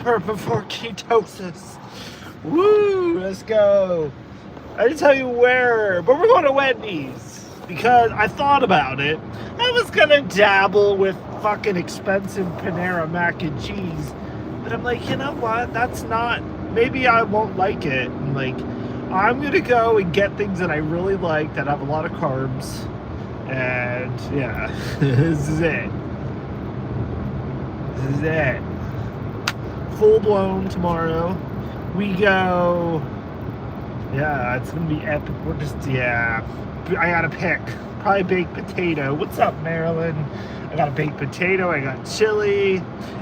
supper before ketosis. Woo, let's go. I didn't tell you where, but we're going to Wendy's because I thought about it. I was gonna dabble with fucking expensive Panera mac and cheese, but I'm like, you know what? That's not. Maybe I won't like it. And like, I'm gonna go and get things that I really like that have a lot of carbs. And yeah, this is it. This is it. Full blown tomorrow. We go. Yeah, it's gonna be epic. We're just, yeah. I gotta pick. Probably baked potato. What's up, Marilyn? I got a baked potato. I got chili.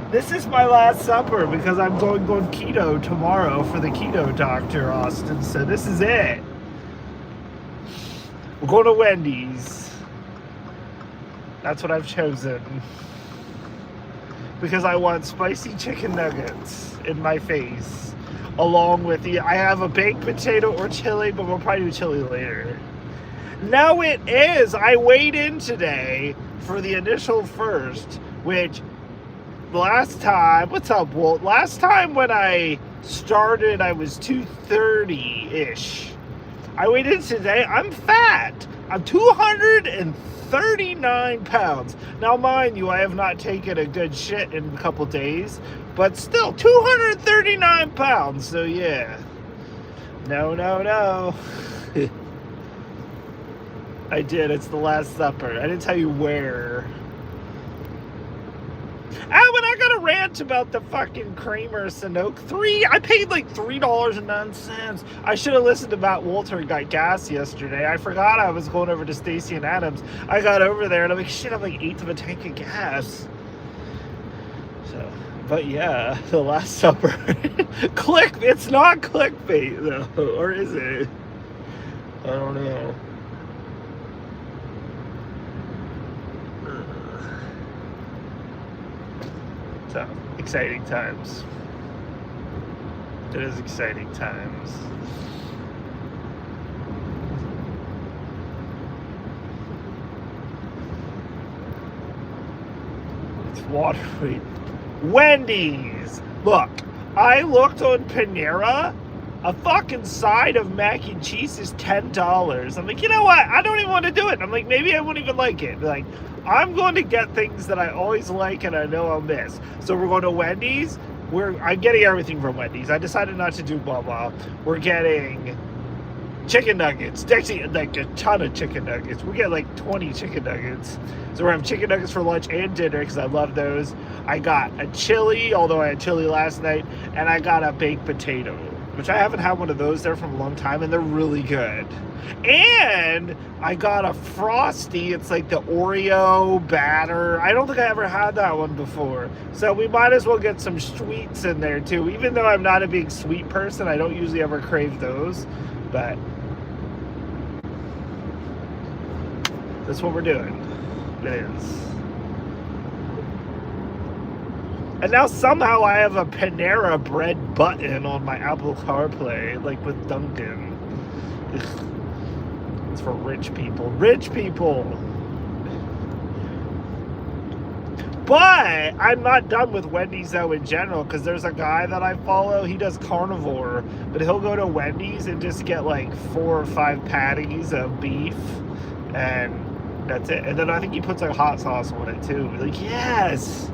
This is my last supper because I'm going keto tomorrow for the keto doctor, Austin. So this is it. We're going to Wendy's. That's what I've chosen. Because I want spicy chicken nuggets in my face. Along with I have a baked potato or chili, but we'll probably do chili later. Now it is. I weighed in today for the initial first, which last time, what's up, Walt? Last time when I started, I was 230-ish. I weighed in today. I'm fat. I'm 239 pounds. Now, mind you, I have not taken a good shit in a couple days, but still 239 pounds. So, yeah. No. I did. It's the Last Supper. I didn't tell you where. And I got a rant about the fucking Kramer Sanook. I paid like $3.09. I should have listened to Matt Walter got gas yesterday. I forgot I was going over to Stacy and Adams. I got over there and I'm like, shit, I'm like eighth of a tank of gas. So, but yeah, the Last Supper. It's not clickbait though, or is it? I don't know. So, exciting times. It is exciting times. It's waterweight. Wendy's! Look, I looked on Panera. A fucking side of mac and cheese is $10. I'm like, you know what? I don't even want to do it. I'm like, maybe I won't even like it. Like, I'm going to get things that I always like and I know I'll miss. So we're going to Wendy's. I'm getting everything from Wendy's. I decided not to do blah blah. We're getting chicken nuggets. Actually, like a ton of chicken nuggets. We get like 20 chicken nuggets. So we're having chicken nuggets for lunch and dinner because I love those. I got a chili, although I had chili last night, and I got a baked potato, which I haven't had one of those there from a long time, and they're really good. And I got a Frosty. It's like the Oreo batter. I don't think I ever had that one before. So we might as well get some sweets in there too. Even though I'm not a big sweet person, I don't usually ever crave those. But that's what we're doing. It is. And now somehow I have a Panera Bread button on my Apple CarPlay, like with Duncan. Ugh. It's for rich people. Rich people! But I'm not done with Wendy's though in general, because there's a guy that I follow, he does carnivore, but he'll go to Wendy's and just get like 4 or 5 patties of beef, and that's it. And then I think he puts like hot sauce on it too. Like, yes!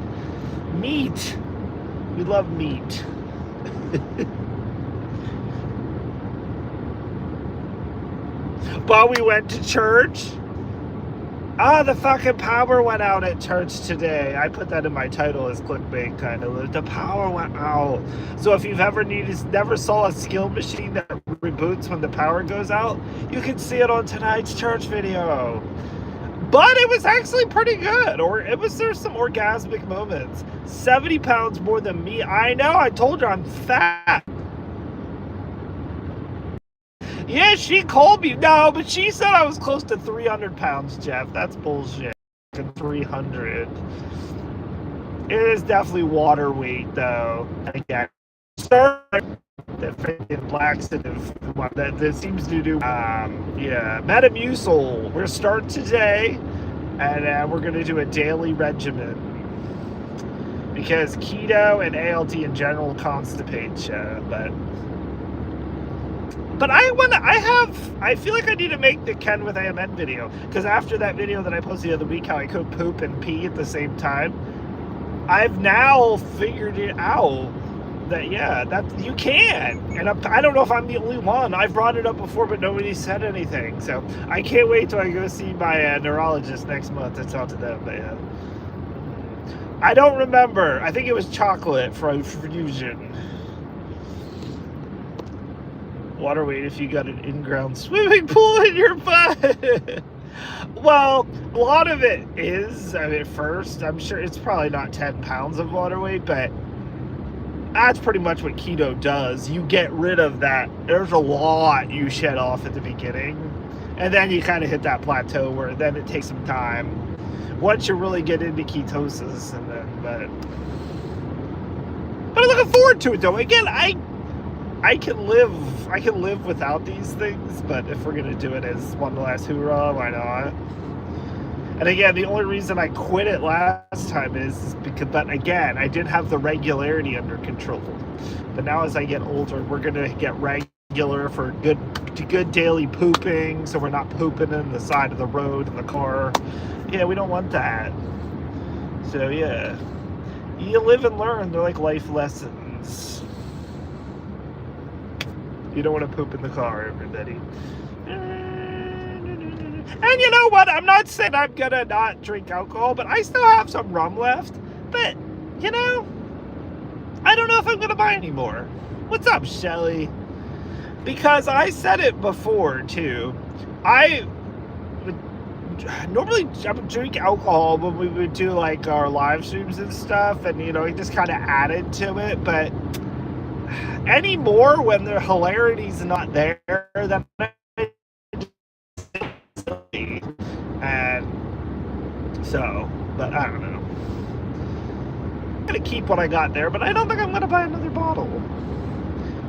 Meat. We love meat. But we went to church. The fucking power went out at church today. I put that in my title as clickbait, kind of. The power went out. So if you've never saw a skill machine that reboots when the power goes out, you can see it on tonight's church video. But it was actually pretty good. There's some orgasmic moments. 70 pounds more than me. I know, I told you I'm fat. Yeah, she called me. No, but she said I was close to 300 pounds, Jeff. That's bullshit. 300. It is definitely water weight, though. Again, the freaking laxative that seems to do. Metamucil. We're going to start today, and we're going to do a daily regimen. because keto and ALT in general constipate you. But I feel like I need to make the Ken with AMN video, because after that video that I posted the other week, how I could poop and pee at the same time, I've now figured it out that, yeah, that you can. And I don't know if I'm the only one. I've brought it up before, but nobody said anything. So I can't wait till I go see my neurologist next month to talk to them. But yeah. I don't remember. I think it was chocolate for fusion. Water weight if you got an in-ground swimming pool in your butt. Well, a lot of it is, I mean, at first, I'm sure it's probably not 10 pounds of water weight, but that's pretty much what keto does. You get rid of that. There's a lot you shed off at the beginning, and then you kind of hit that plateau where then it takes some time once you really get into ketosis. And then, but I'm looking forward to it, though. Again, I can live without these things, but if we're gonna do it as one last hoorah, why not? And again, the only reason I quit it last time is because, but again, I didn't have the regularity under control. But now as I get older, we're gonna get regular for good daily pooping, so we're not pooping in the side of the road in the car. Yeah, we don't want that. So yeah, you live and learn. They're like life lessons. You don't want to poop in the car, everybody. And you know what? I'm not saying I'm gonna not drink alcohol, but I still have some rum left. But, you know, I don't know if I'm gonna buy any more. What's up, Shelly? Because I said it before, too. Normally I would drink alcohol when we would do, like, our live streams and stuff. And, you know, it just kind of added to it. But anymore, when the hilarity's not there, then and so, but I don't know. I'm gonna keep what I got there, but I don't think I'm gonna buy another bottle.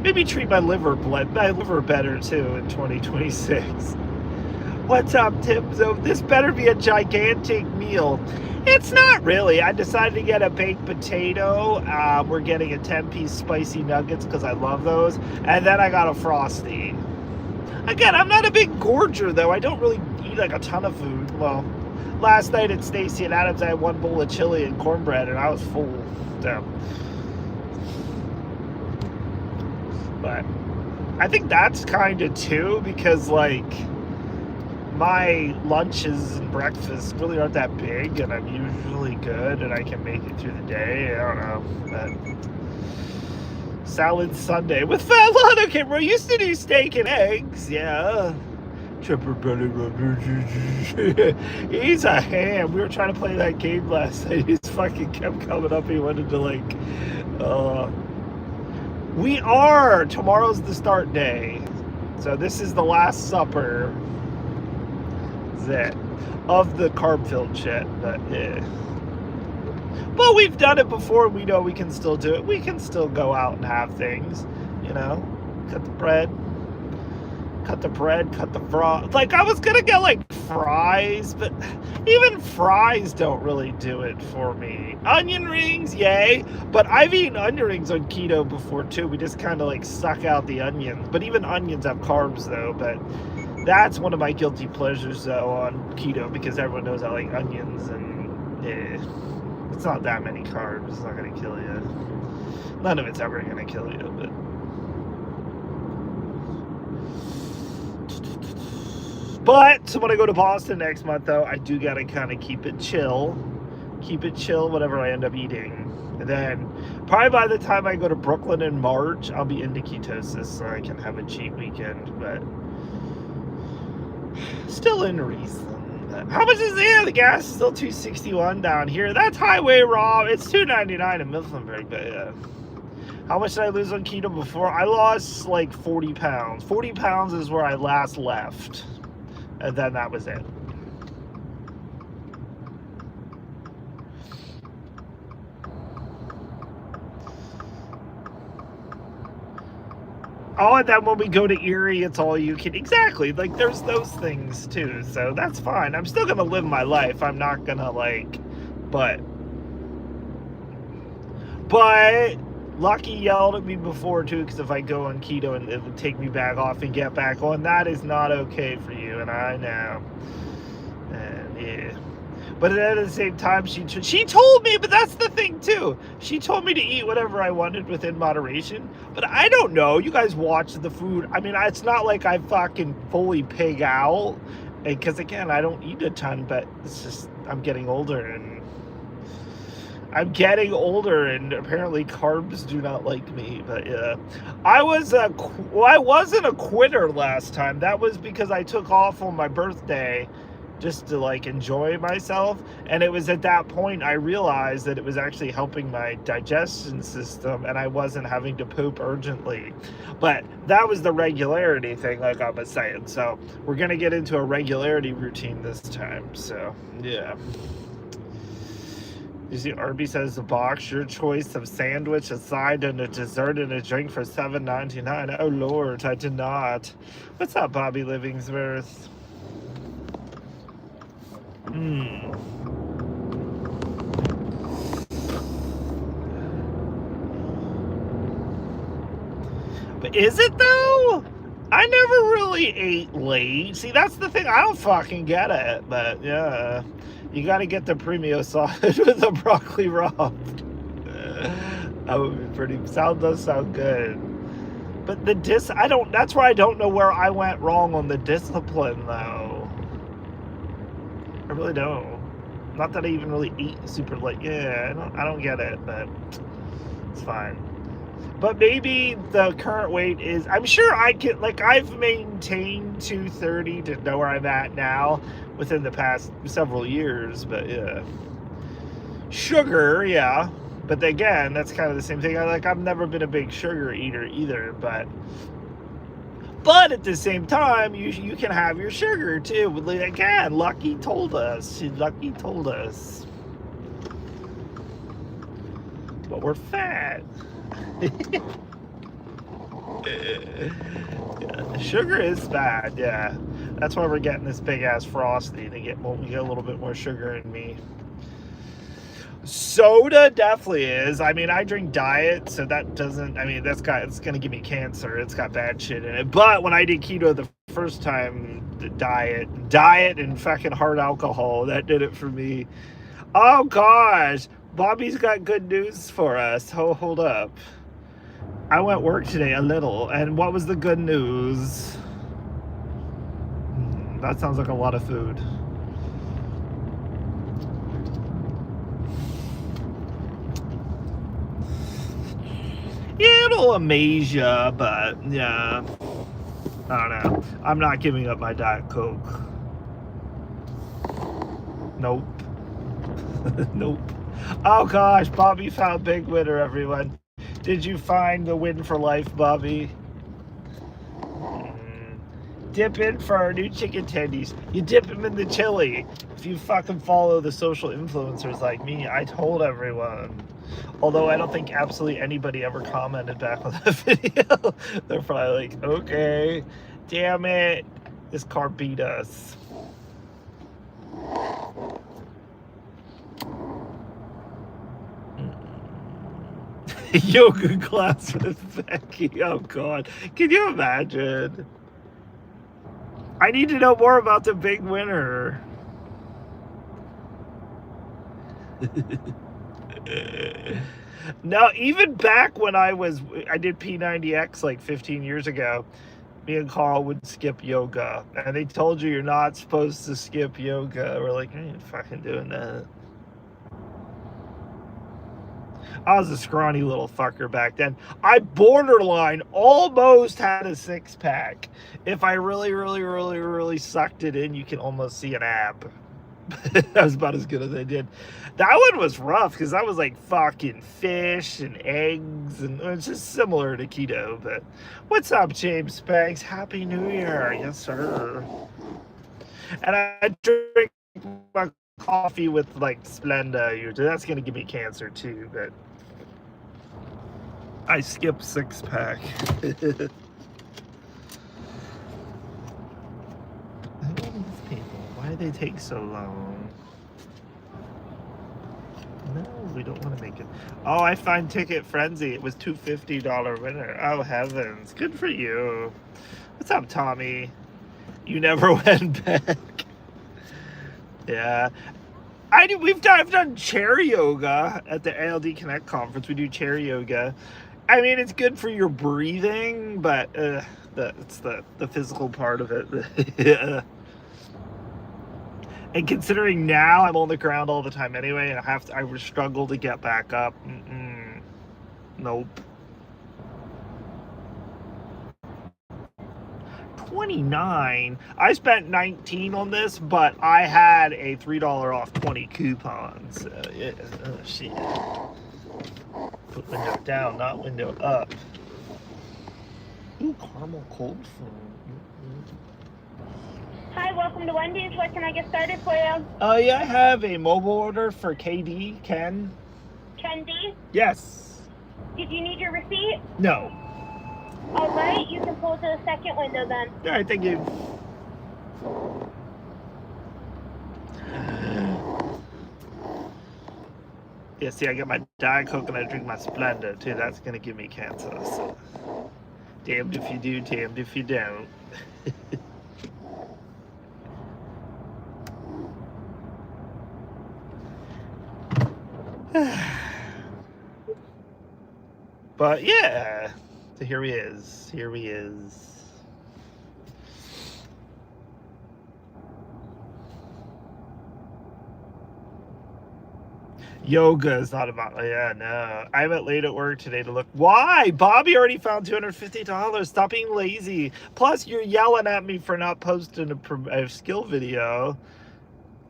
Maybe treat my liver better too in 2026. What's up, Tim? So this better be a gigantic meal. It's not really. I decided to get a baked potato. We're getting a 10-piece spicy nuggets because I love those. And then I got a Frosty. Again, I'm not a big gorger, though. I don't really eat, like, a ton of food. Well, last night at Stacy and Adams, I had one bowl of chili and cornbread, and I was full. So. But I think that's kind of, too, because, like, my lunches and breakfasts really aren't that big, and I'm usually good, and I can make it through the day. I don't know, but salad Sunday with fat lot. Okay, bro, used to do steak and eggs, yeah. Tripper Belly Rubber. He's a ham. We were trying to play that game last night. He fucking kept coming up. He wanted to, like, tomorrow's the start day, so this is the last supper of the carb-filled shit, but yeah. But we've done it before. We know we can still do it. We can still go out and have things, you know. Cut the bread, cut the fries. Like, I was gonna get, like, fries, but even fries don't really do it for me. Onion rings, yay. But I've eaten onion rings on keto before, too. We just kind of, like, suck out the onions. But even onions have carbs, though, but that's one of my guilty pleasures, though, on keto, because everyone knows I like onions, and it's not that many carbs. It's not going to kill you. None of it's ever going to kill you, but when I go to Boston next month, though, I do got to kind of keep it chill, whatever I end up eating. And then probably by the time I go to Brooklyn in March, I'll be into ketosis, so I can have a cheat weekend, but still in reason. How much is there? The gas is still $2.61 down here. That's Highway Raw. It's $2.99 in Mifflinburg, but yeah. How much did I lose on keto before? I lost like 40 pounds. 40 pounds is where I last left. And then that was it. Oh, and then when we go to Erie, it's all you can. Exactly. Like, there's those things, too. So that's fine. I'm still going to live my life. I'm not going to, like, but But Lucky yelled at me before too, because if I go on keto and it would take me back off and get back on, that is not okay for you, and I know. And yeah. But at the same time, she told me, but that's the thing too. She told me to eat whatever I wanted within moderation. But I don't know. You guys watch the food. I mean, it's not like I fucking fully pig out. Because again, I don't eat a ton, but it's just, I'm getting older and apparently carbs do not like me. But yeah, I wasn't a quitter last time. That was because I took off on my birthday just to like enjoy myself, and it was at that point I realized that it was actually helping my digestion system and I wasn't having to poop urgently. But that was the regularity thing, like I was saying. So we're gonna get into a regularity routine this time. So yeah. You see, Arby's has the box, your choice of sandwich, a side, and a dessert, and a drink for $7.99. Oh Lord, I did not. What's up, Bobby Livingsworth? But is it though? I never really ate late. See, that's the thing. I don't fucking get it. But yeah, you got to get the premio sausage with the broccoli raw. That would be pretty. Does sound good. But that's where I don't know where I went wrong on the discipline though. I really don't. Not that I even really eat super late. Yeah, I don't get it, but it's fine. But maybe the current weight is, I'm sure I can, like, I've maintained 230 to know where I'm at now within the past several years, but yeah. Sugar, yeah. But again, that's kind of the same thing. I've never been a big sugar eater either, but at the same time, you can have your sugar too. Again, Lucky told us. But we're fat. Yeah, sugar is bad, yeah. That's why we're getting this big ass Frosty we get a little bit more sugar in me. Soda definitely is. I mean, I drink diet, so that doesn't, I mean, it's gonna give me cancer. It's got bad shit in it. But when I did keto the first time, the diet and fucking hard alcohol, that did it for me. Oh gosh, Bobby's got good news for us. Hold up. I went work today a little, and what was the good news? That sounds like a lot of food. Yeah, it'll amaze you, but yeah, I don't know. I'm not giving up my Diet Coke. Nope. Nope. Oh gosh, Bobby found big winner, everyone. Did you find the win for life, Bobby? Dip in for our new chicken tendies. You dip them in the chili. If you fucking follow the social influencers like me, I told everyone. Although I don't think absolutely anybody ever commented back on that video. They're probably like, okay, damn it, this car beat us. Yoga class with Becky. Oh God, can you imagine? I need to know more about the big winner. No, even back when I did P90X like 15 years ago, me and Carl would skip yoga, and they told you're not supposed to skip yoga. We're like, I ain't fucking doing that. I was a scrawny little fucker back then. I borderline almost had a six-pack. If I really, really, really, really sucked it in, you can almost see an ab. That was about as good as I did. That one was rough because that was like fucking fish and eggs, and it's just similar to keto. But what's up, James Spanks? Happy New Year. Yes, sir. And I drink my coffee with like Splenda usually. That's gonna give me cancer too, but I skip six-pack. Why do they take so long? No. We don't want to make it. Oh, I find Ticket Frenzy. It was $250 winner. Oh, heavens. Good for you. What's up, Tommy? You never went back. Yeah. I've done chair yoga at the ALD Connect conference. We do chair yoga. I mean, it's good for your breathing, but it's the physical part of it. Yeah. And considering now I'm on the ground all the time anyway, and I would struggle to get back up. Nope. 29. I spent 19 on this, but I had a $3 off 20 coupon. So yeah, oh shit. Put window down, not window up. Ooh, caramel cold foam. Hi, welcome to Wendy's. What can I get started for you? Yeah, I have a mobile order for KD, Ken. Ken D? Yes. Did you need your receipt? No. All right, you can pull to the second window then. All right, thank you. Yeah, see, I get my Diet Coke and I drink my Splenda too. That's gonna give me cancer. So. Damned if you do, damned if you don't. But yeah, so here he is. Here he is. Yoga is not about, yeah, no. I went late at work today to look. Why? Bobby already found $250. Stop being lazy. Plus, you're yelling at me for not posting a skill video.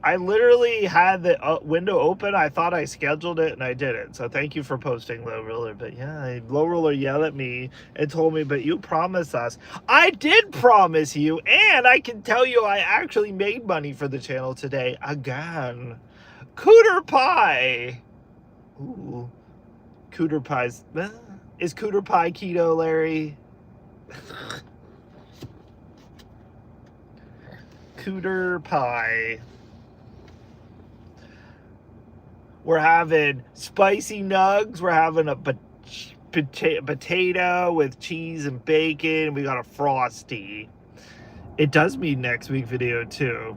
I literally had the window open. I thought I scheduled it and I didn't. So thank you for posting, Low Roller. But yeah, Low Roller yelled at me and told me, but you promised us. I did promise you. And I can tell you I actually made money for the channel today. Again. Cooter Pie. Ooh. Cooter Pie's. Is Cooter Pie keto, Larry? Cooter Pie. We're having spicy nugs. We're having a potato with cheese and bacon. We got a Frosty. It does mean next week video too.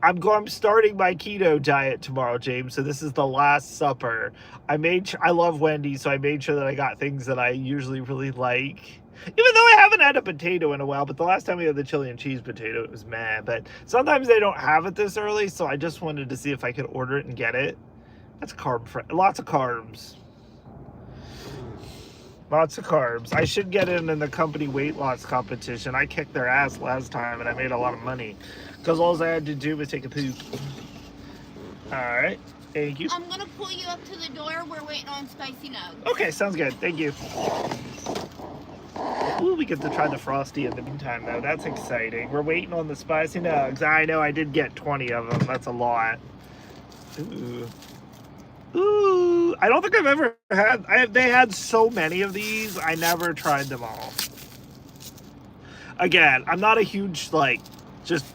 I'm starting my keto diet tomorrow, James. So this is the last supper. I love Wendy's, so I made sure that I got things that I usually really like. Even though I haven't had a potato in a while, but the last time we had the chili and cheese potato, it was mad. But sometimes they don't have it this early, so I just wanted to see if I could order it and get it. That's lots of carbs. Lots of carbs. I should get in the company weight loss competition. I kicked their ass last time and I made a lot of money. Because all I had to do was take a poop. Alright. Thank you. I'm going to pull you up to the door. We're waiting on spicy nugs. Okay, sounds good. Thank you. Ooh, we get to try the Frosty in the meantime, though. That's exciting. We're waiting on the spicy nugs. I know I did get 20 of them. That's a lot. Ooh. Ooh, I don't think I've ever had, they had so many of these, I never tried them all. Again, I'm not a huge, just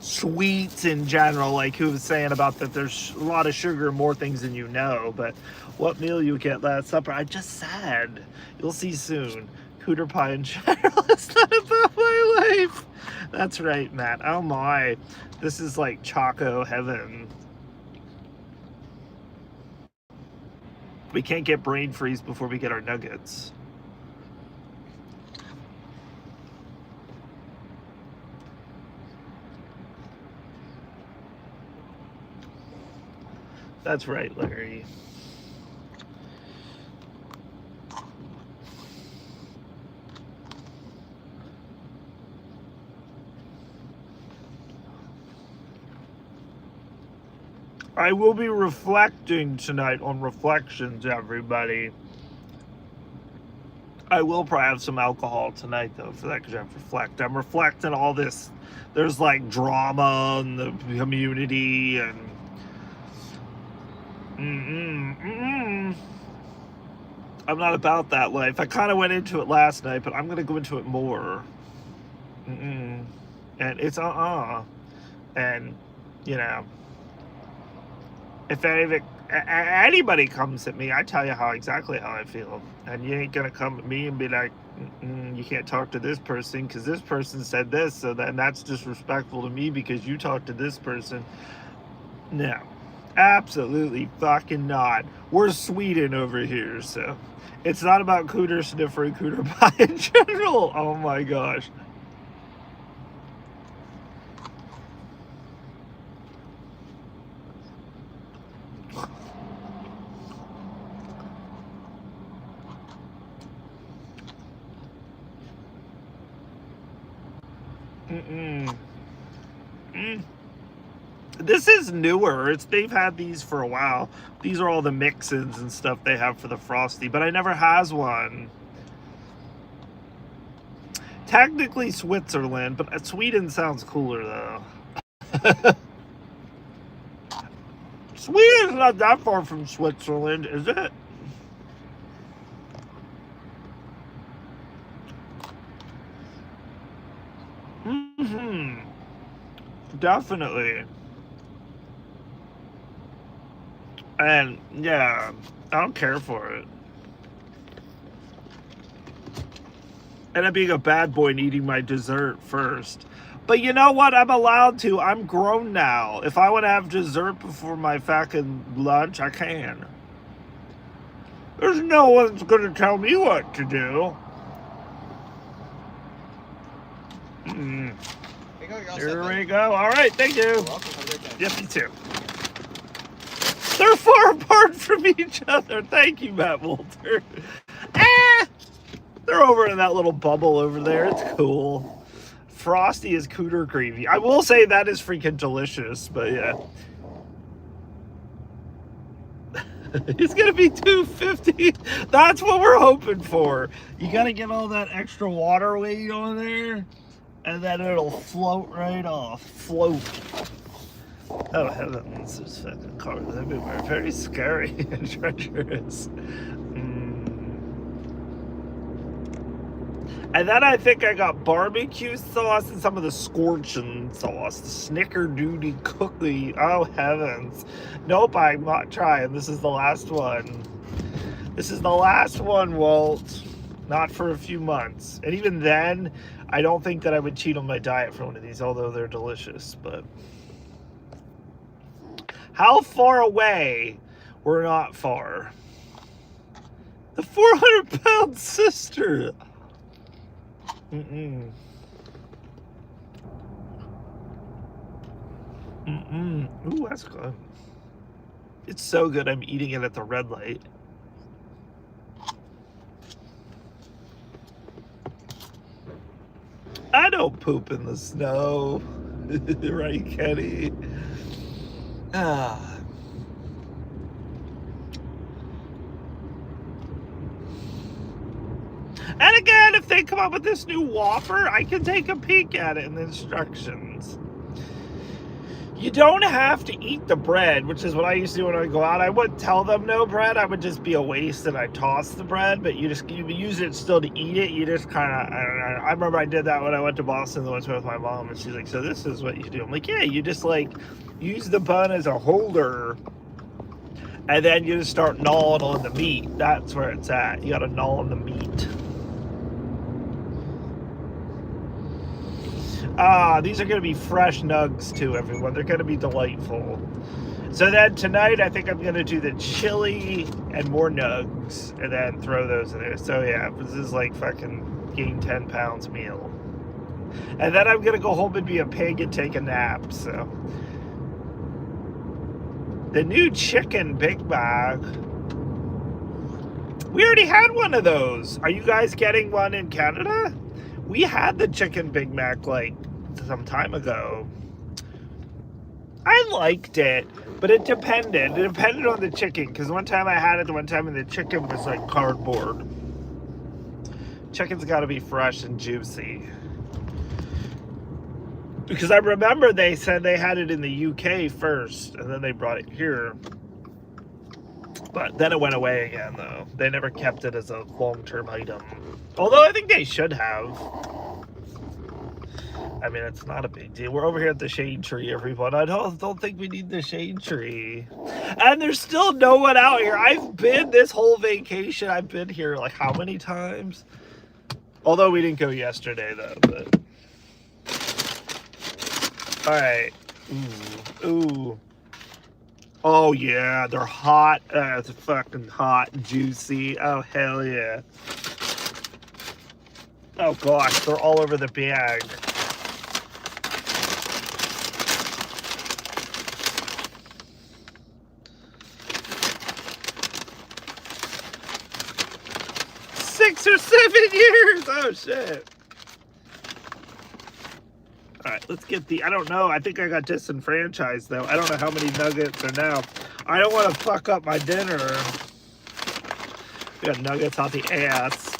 sweets in general, like who was saying about that there's a lot of sugar and more things than you know, but what meal you get last supper, I just said, you'll see soon. Cooter Pie in general is not about my life. That's right, Matt. Oh my, this is like Choco heaven. We can't get brain freeze before we get our nuggets. That's right, Larry. I will be reflecting tonight on Reflections, everybody. I will probably have some alcohol tonight, though, for that, because I have to reflect. I'm reflecting all this. There's, drama in the community, and... I'm not about that life. I kind of went into it last night, but I'm going to go into it more. And it's And, if any of it Anybody comes at me, I tell you exactly how I feel, and you ain't gonna come at me and be like, you can't talk to this person because this person said this, so then that's disrespectful to me because you talked to this person. No, absolutely fucking not. We're Sweden over here, so it's not about cooter sniffer and cooter pie in general. Oh my gosh. This is newer. They've had these for a while. These are all the mix-ins and stuff they have for the Frosty, but I never has one. Technically Switzerland, but Sweden sounds cooler though. Sweden's not that far from Switzerland, is it? Definitely. And yeah, I don't care for it. And I'm being a bad boy and eating my dessert first. But you know what? I'm allowed to. I'm grown now. If I want to have dessert before my fucking lunch, I can. There's no one's going to tell me what to do. Here we go. All right, thank you. You're welcome. Have a great day. Yep, you too. They're far apart from each other. Thank you, Matt Walter. They're over in that little bubble over there. It's cool. Frosty is cooter gravy. I will say that is freaking delicious, but yeah. It's gonna be $2.50. That's what we're hoping for. You gotta get all that extra water weight on there, and then it'll float right off. Float. Oh heavens, those fucking cars everywhere. Very scary and treacherous. And then I think I got barbecue sauce and some of the scorching sauce. The Snickerdoodle cookie. Oh heavens. Nope, I'm not trying. This is the last one. This is the last one, Walt. Not for a few months. And even then, I don't think that I would cheat on my diet for one of these, although they're delicious. But how far away? We're not far. The 400-pound sister. Ooh, that's good. It's so good. I'm eating it at the red light. I don't poop in the snow. Right, Kenny? And again, if they come up with this new Whopper, I can take a peek at it in the instructions. You don't have to eat the bread, which is what I used to do when I go out. I wouldn't tell them no bread. I would just be a waste and I'd toss the bread, but you use it still to eat it. You just kind of, I don't know. I remember I did that when I went to Boston once with my mom, and she's like, so this is what you do. I'm like, yeah, you just like use the bun as a holder, and then you just start gnawing on the meat. That's where it's at. You got to gnaw on the meat. These are going to be fresh nugs too, everyone. They're going to be delightful. So then tonight, I think I'm going to do the chili and more nugs, and then throw those in there. So yeah, this is like fucking gain 10 pounds meal. And then I'm going to go home and be a pig and take a nap, so. The new chicken Big Mac. We already had one of those. Are you guys getting one in Canada? We had the chicken Big Mac like some time ago. I liked it, but it depended. It depended on the chicken, because one time I had it, one time and the chicken was like cardboard. Chicken's got to be fresh and juicy. Because I remember they said they had it in the UK first, and then they brought it here. But then it went away again, though. They never kept it as a long-term item. Although I think they should have. I mean, it's not a big deal. We're over here at the shade tree, everyone. I don't think we need the shade tree. And there's still no one out here. I've been this whole vacation. I've been here like how many times? Although we didn't go yesterday though. But all right. Ooh. Oh yeah, they're hot. It's fucking hot and juicy. Oh hell yeah. Oh gosh, they're all over the bag. Six or 7 years. Oh shit. All right, let's get the, I don't know. I think I got disenfranchised though. I don't know how many nuggets are now. I don't want to fuck up my dinner. We got nuggets out the ass.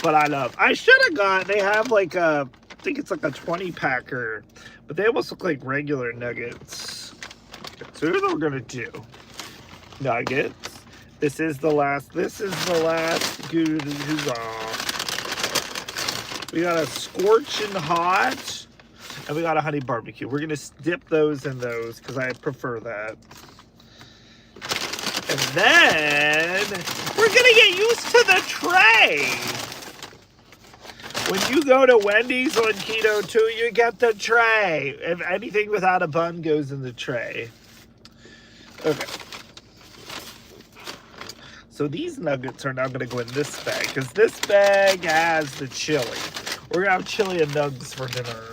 But I should have got, they have like a, I think it's like a 20 packer. But they almost look like regular nuggets. So here's what we're going to do. Nuggets. This is the last good huzzah. We got a scorching hot. And we got a honey barbecue. We're going to dip those in those because I prefer that. And then we're going to get used to the tray. When you go to Wendy's on Keto 2, you get the tray. If anything without a bun goes in the tray. Okay. So these nuggets are now going to go in this bag because this bag has the chili. We're going to have chili and nugs for dinner.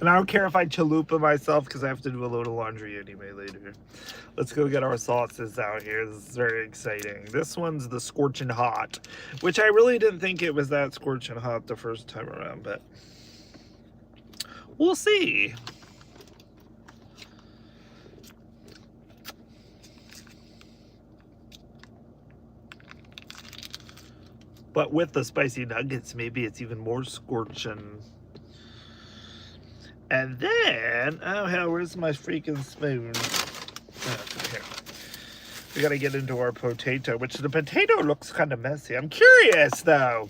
And I don't care if I chalupa myself because I have to do a load of laundry anyway later. Let's go get our sauces out here. This is very exciting. This one's the scorching hot, which I really didn't think it was that scorching hot the first time around, but we'll see. But with the spicy nuggets, maybe it's even more scorching. And then, oh hell, where's my freaking spoon? Oh, here. We gotta get into our potato, which the potato looks kind of messy. I'm curious though.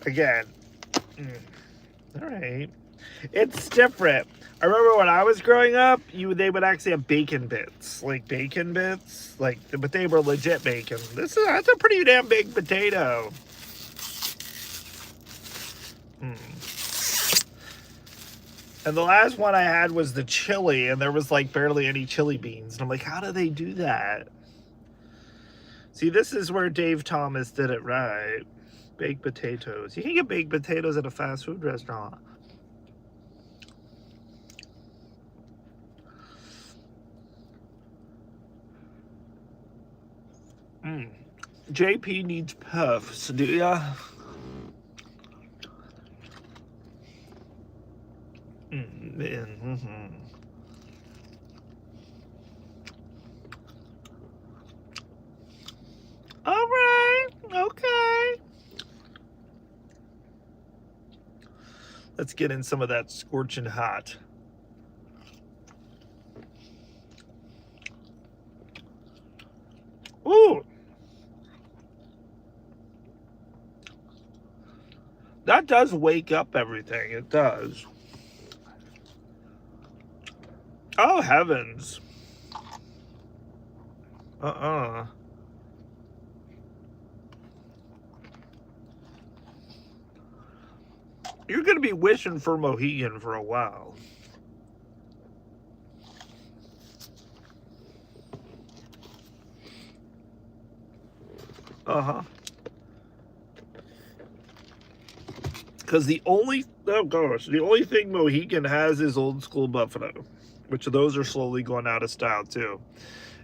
All right. It's different. I remember when I was growing up, they would actually have bacon bits, but they were legit bacon. That's a pretty damn big potato. And the last one I had was the chili, and there was like barely any chili beans. And I'm like, how do they do that? See, this is where Dave Thomas did it right. Baked potatoes. You can get baked potatoes at a fast food restaurant. JP needs puffs, do ya? All right, okay. Let's get in some of that scorching hot. Ooh. That does wake up everything. It does. Oh, heavens. You're going to be wishing for Mohegan for a while. Because the only thing Mohegan has is Old School Buffalo, which those are slowly going out of style too.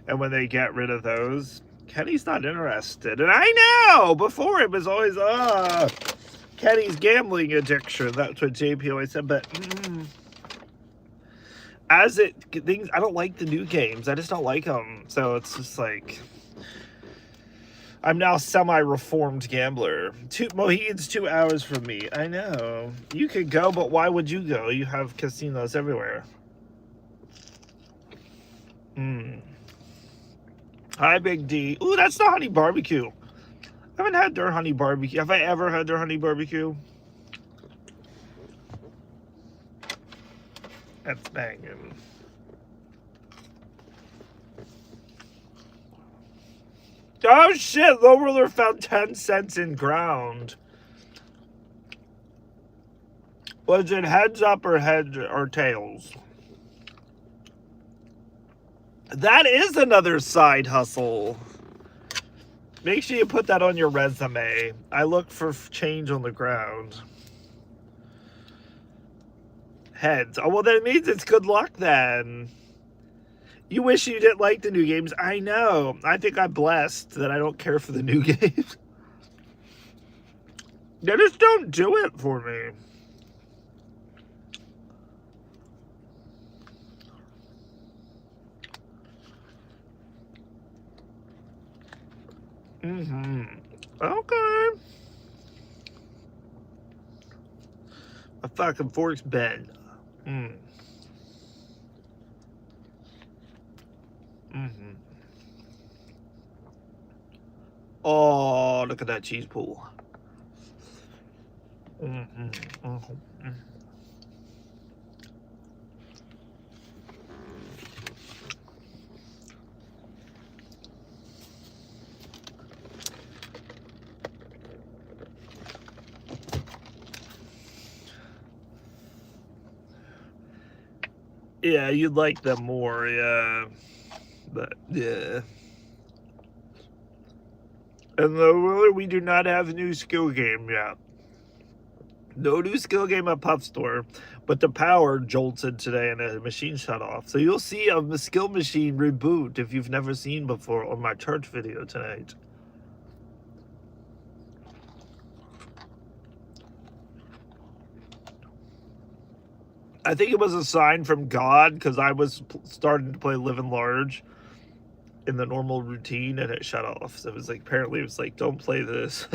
And when they get rid of those, Kenny's not interested. And I know before it was always Kenny's gambling addiction. That's what JP always said. But I don't like the new games. I just don't like them. So it's just like, I'm now semi-reformed gambler. Mohegan's 2 hours from me. I know. You could go, but why would you go? You have casinos everywhere. Hi, Big D. Ooh, that's the honey barbecue. I haven't had their honey barbecue. Have I ever had their honey barbecue? That's banging. Oh shit, Low Roller found 10 cents in ground. Was it heads up or heads or tails? That is another side hustle. Make sure you put that on your resume. I look for change on the ground. Heads. Oh, well, that means it's good luck then. You wish you didn't like the new games. I know. I think I'm blessed that I don't care for the new games. They just don't do it for me. Okay. A fucking fork's bend. Oh, look at that cheese pool. Yeah, you'd like them more, yeah. But, yeah. And though we do not have a new skill game yet. No new skill game at Puff Store, but the power jolted today and the machine shut off. So you'll see a skill machine reboot if you've never seen before on my church video tonight. I think it was a sign from God because I was starting to play Living Large in the normal routine and it shut off. So it was like, apparently it was like, don't play this.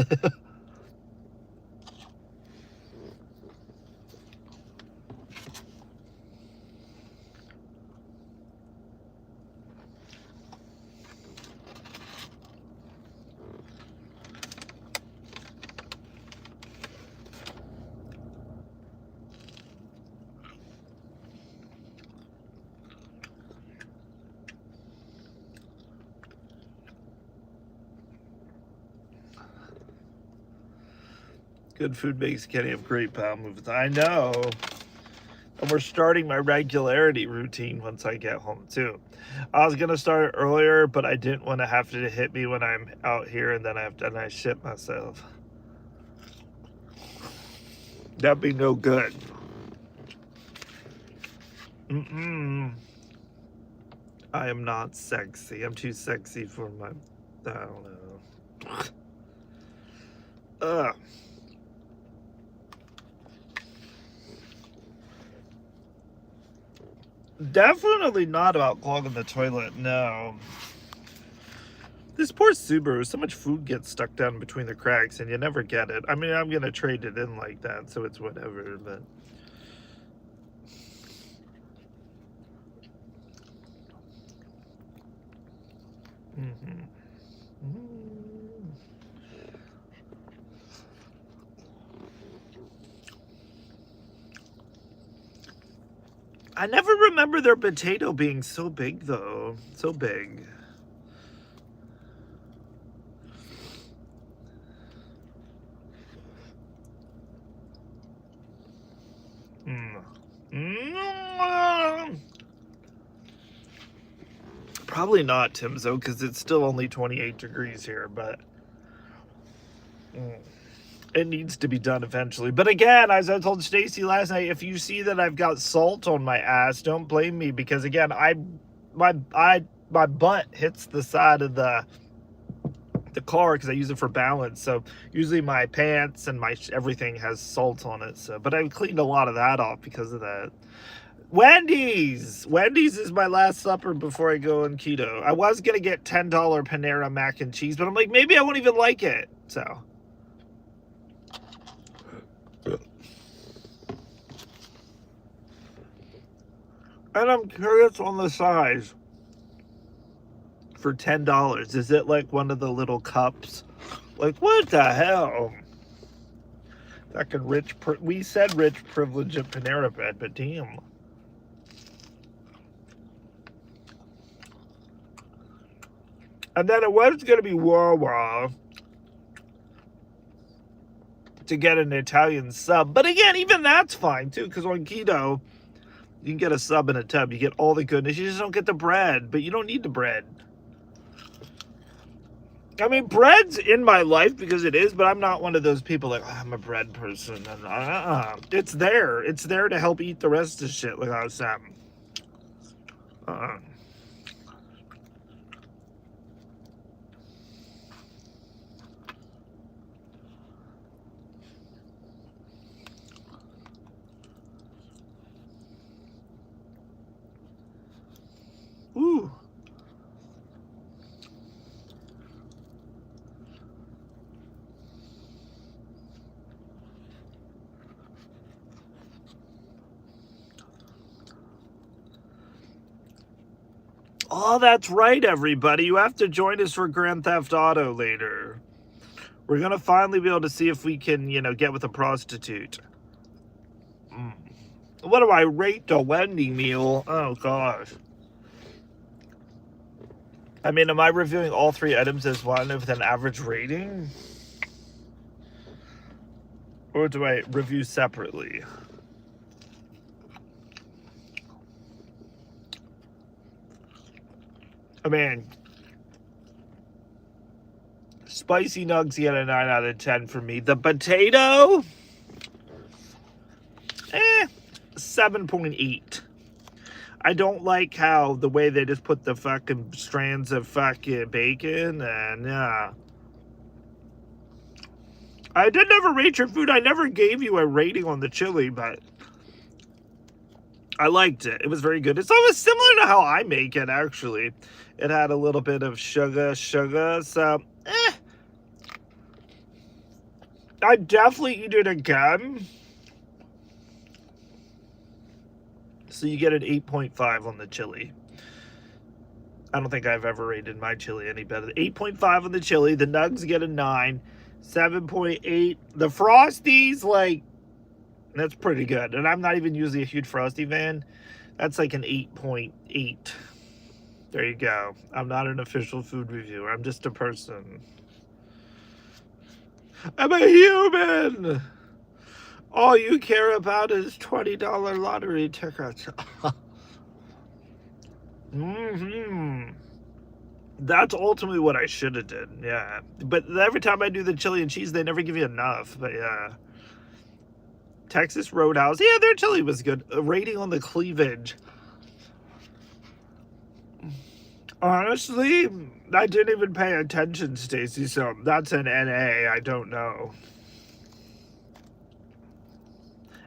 Good food makes Kenny have great power movements. I know. And we're starting my regularity routine once I get home too. I was gonna start earlier, but I didn't want to have to hit me when I'm out here and then I shit myself. That'd be no good. I am not sexy. I'm too sexy for my, I don't know. Ugh. Definitely not about clogging the toilet, no. This poor Subaru, so much food gets stuck down between the cracks and you never get it. I mean, I'm going to trade it in like that, so it's whatever, but... I never remember their potato being so big, though. So big. Probably not, Timzo, because it's still only 28 degrees here, but... It needs to be done eventually. But again, as I told Stacy last night, if you see that I've got salt on my ass, don't blame me, because again, my butt hits the side of the car because I use it for balance. So usually my pants and my everything has salt on it. So, but I cleaned a lot of that off because of that. Wendy's is my last supper before I go on keto. I was gonna get $10 Panera mac and cheese, but I'm like, maybe I won't even like it. So. And I'm curious on the size. for $10. Is it like one of the little cups? Like, what the hell? Fucking we said rich privilege at Panera Bread, but damn. And then it was going to be Wawa to get an Italian sub. But again, even that's fine too, because on keto, you can get a sub in a tub. You get all the goodness. You just don't get the bread, but you don't need the bread. I mean, bread's in my life because it is, but I'm not one of those people like, oh, I'm a bread person. It's there. It's there to help eat the rest of the shit, like I was saying. Ooh. Oh, that's right, everybody. You have to join us for Grand Theft Auto later. We're going to finally be able to see if we can, get with a prostitute. What do I rate the Wendy meal? Oh, gosh. I mean, am I reviewing all 3 items as one with an average rating? Or do I review separately? I mean, spicy nugs get a 9 out of 10 for me. The potato? 7.8. I don't like how the way they just put the fucking strands of fucking bacon and I did never rate your food. I never gave you a rating on the chili, but I liked it. It was very good. It's almost similar to how I make it, actually. It had a little bit of sugar, so I'd definitely eat it again. So you get an 8.5 on the chili. I don't think I've ever rated my chili any better. 8.5 on the chili. The nugs get a 9. 7.8. The Frosties, that's pretty good. And I'm not even usually a huge Frosty fan. That's like an 8.8. There you go. I'm not an official food reviewer. I'm just a person. I'm a human. All you care about is $20 lottery tickets. That's ultimately what I should have did. Yeah. But every time I do the chili and cheese, they never give you enough. But yeah. Texas Roadhouse. Yeah, their chili was good. A rating on the cleavage. Honestly, I didn't even pay attention, Stacy, so that's an NA. I don't know.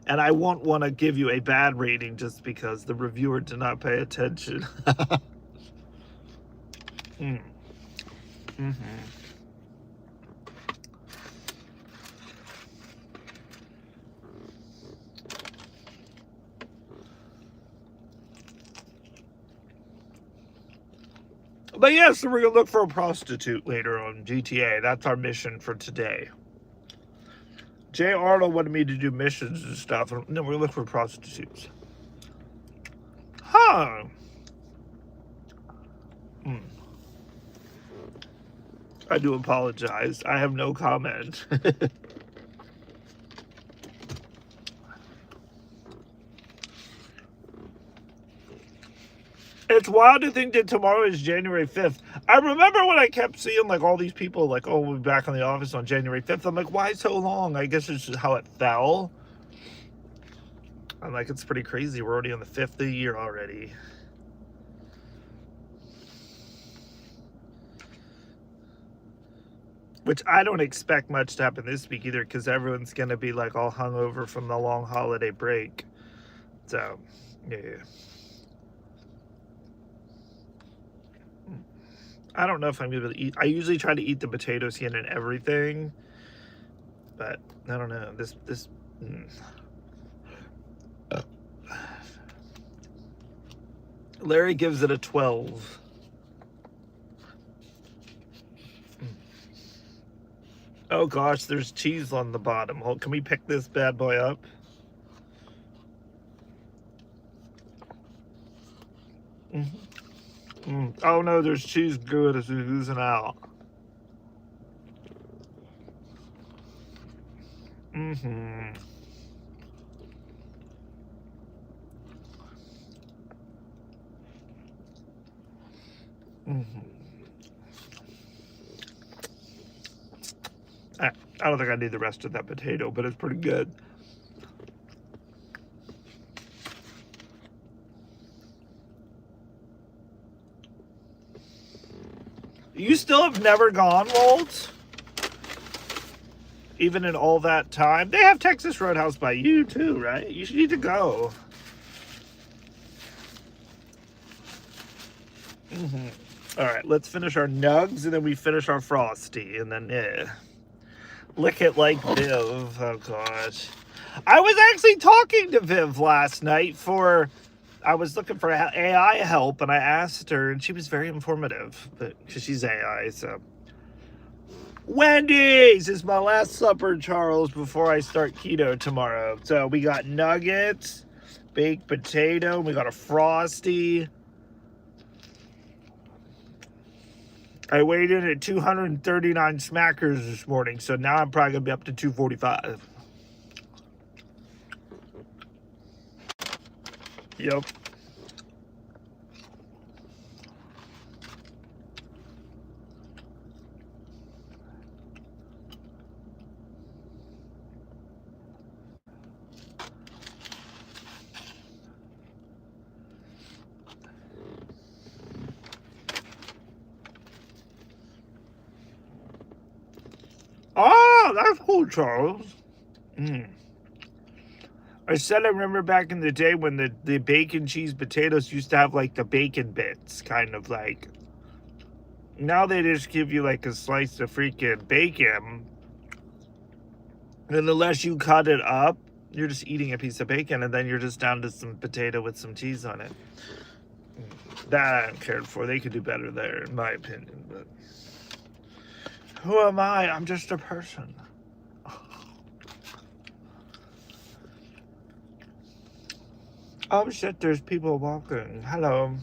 And I won't want to give you a bad rating just because the reviewer did not pay attention. But yeah, so we're going to look for a prostitute later on GTA. That's our mission for today. Jay Arnold wanted me to do missions and stuff. No, we're going to look for prostitutes. Huh. I do apologize. I have no comment. It's wild to think that tomorrow is January 5th. I remember when I kept seeing all these people oh, we'll be back in the office on January 5th. I'm like, why so long? I guess it's just how it fell. I'm like, it's pretty crazy. We're already on the 5th of the year already. Which I don't expect much to happen this week either, because everyone's going to be all hungover from the long holiday break. So, yeah. I don't know if I'm able to eat. I usually try to eat the potato skin and everything, but I don't know. Larry gives it a 12. Oh gosh, there's cheese on the bottom. Can we pick this bad boy up? Oh no, there's cheese good as it's oozing out. I don't think I need the rest of that potato, but it's pretty good. You still have never gone, Walt? Even in all that time? They have Texas Roadhouse by you too, right? You should need to go. All right, let's finish our nugs and then we finish our Frosty and then lick it like Viv. Oh gosh. I was actually talking to Viv last night I was looking for AI help and I asked her and she was very informative, because she's AI, so. Wendy's is my last supper, Charles, before I start keto tomorrow. So we got nuggets, baked potato, we got a Frosty. I weighed in at 239 smackers this morning, so now I'm probably going to be up to 245. Yep. Oh, that's cool, Charles. I said I remember back in the day when the bacon cheese potatoes used to have like the bacon bits, kind of like. Now they just give you like a slice of freaking bacon. And unless you cut it up, you're just eating a piece of bacon and then you're just down to some potato with some cheese on it. That I'm cared for. They could do better there, in my opinion, but. Who am I? I'm just a person. Oh shit, there's people walking. Hello.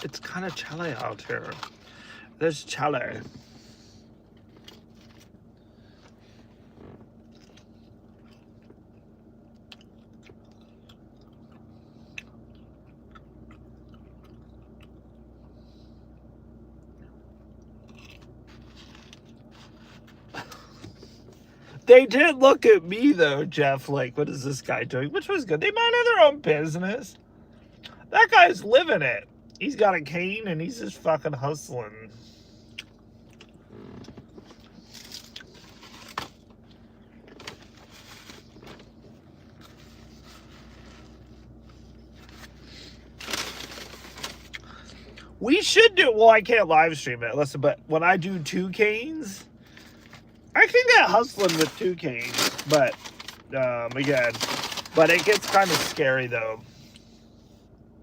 It's kind of chilly out here. There's chilly. They did look at me though, Jeff, like, what is this guy doing? Which was good. They minded their own business. That guy's living it. He's got a cane and he's just fucking hustling. We should do, well, I can't live stream it, listen, but when I do 2 canes, I can get hustling with 2 canes, but, again, but it gets kind of scary, though,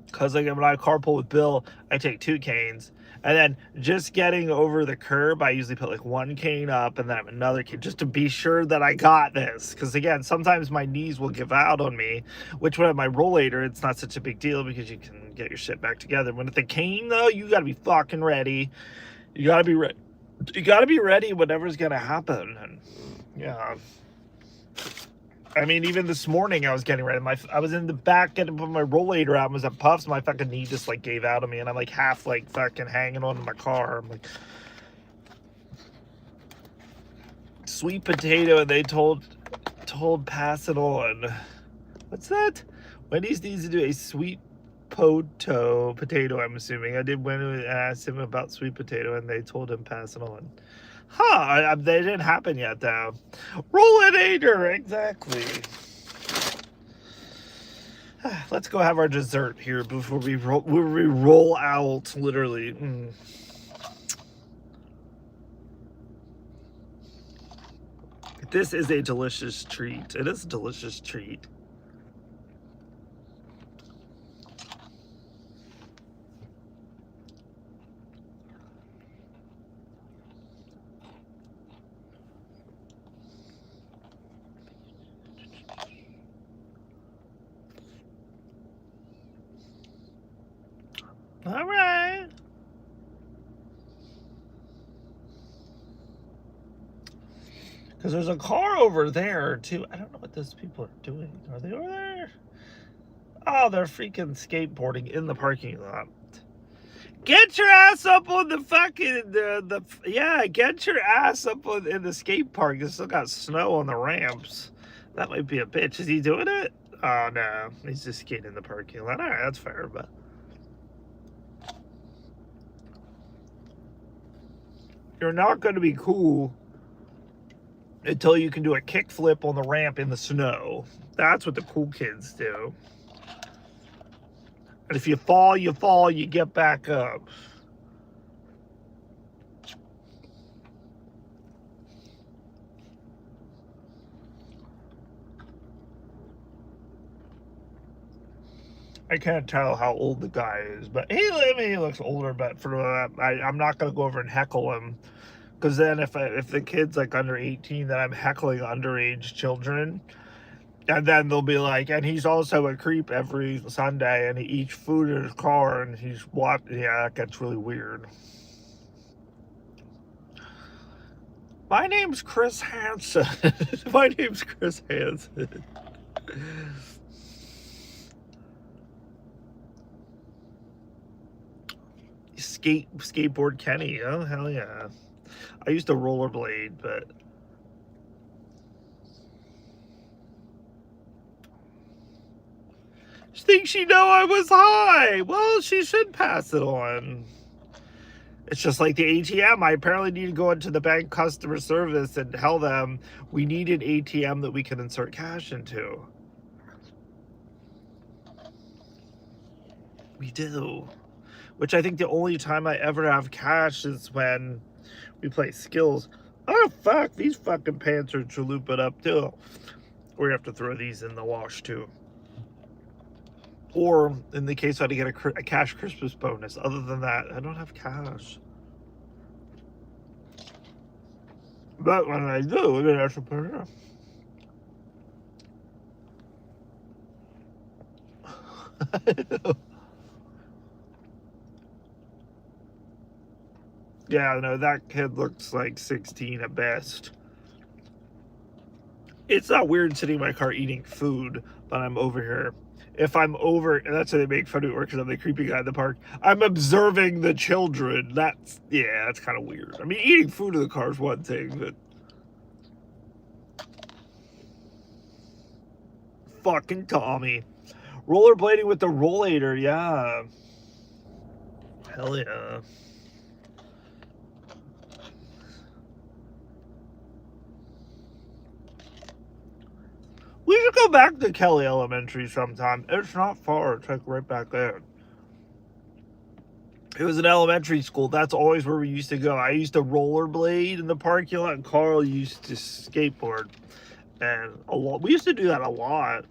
because, like, when I carpool with Bill, I take 2 canes, and then just getting over the curb, I usually put, like, 1 cane up, and then I have another cane, just to be sure that I got this, because, again, sometimes my knees will give out on me, which when I have my rollator, it's not such a big deal, because you can get your shit back together. When with the cane, though, you gotta be fucking ready. You gotta be ready. You gotta be ready whatever's gonna happen. And yeah, I mean, even this morning I was getting ready. I was in the back getting put my rollator out and was at Puffs. My fucking knee just like gave out on me, and I'm like half like fucking hanging on to my car. I'm like, sweet potato, and they told pass it on. What's that? Wendy's needs to do a sweet potato, I'm assuming. I did when I asked him about sweet potato and they told him pass it on. Huh, they didn't happen yet though. Rollinator, exactly. Let's go have our dessert here before we roll out, literally. This is a delicious treat. It is a delicious treat. All right. Because there's a car over there, too. I don't know what those people are doing. Are they over there? Oh, they're freaking skateboarding in the parking lot. Get your ass up on the fucking, yeah, get your ass up in the skate park. It's still got snow on the ramps. That might be a bitch. Is he doing it? Oh, no. He's just skating in the parking lot. All right, that's fair, but... You're not going to be cool until you can do a kickflip on the ramp in the snow. That's what the cool kids do. And if you fall, you get back up. I can't tell how old the guy is, but he looks older, but for I'm not going to go over and heckle him. Because then if the kid's like under 18, then I'm heckling underage children. And then they'll be like, and he's also a creep every Sunday, and he eats food in his car, and he's what? Yeah, that gets really weird. My name's Chris Hansen. My name's Chris Hansen. Skateboard Kenny. Oh, hell yeah. I used to rollerblade, but... She thinks she know I was high. Well, she should pass it on. It's just like the ATM. I apparently need to go into the bank customer service and tell them we need an ATM that we can insert cash into. We do. Which I think the only time I ever have cash is when we play skills. Oh, fuck. These fucking pants are chalupa up, too. We're going to have to throw these in the wash, too. Or, in the case I had to get a cash Christmas bonus. Other than that, I don't have cash. But when I do, then I should put it up. Yeah, no, that kid looks like 16 at best. It's not weird sitting in my car eating food, but I'm over here. If I'm over, and that's how they make fun of me because I'm the creepy guy in the park, I'm observing the children. That's kind of weird. I mean, eating food in the car is one thing, but... Fucking Tommy. Rollerblading with the rollator, yeah. Hell yeah. We should go back to Kelly Elementary sometime. It's not far. It's like right back there. It was an elementary school. That's always where we used to go. I used to rollerblade in the parking lot, and Carl used to skateboard. And we used to do that a lot.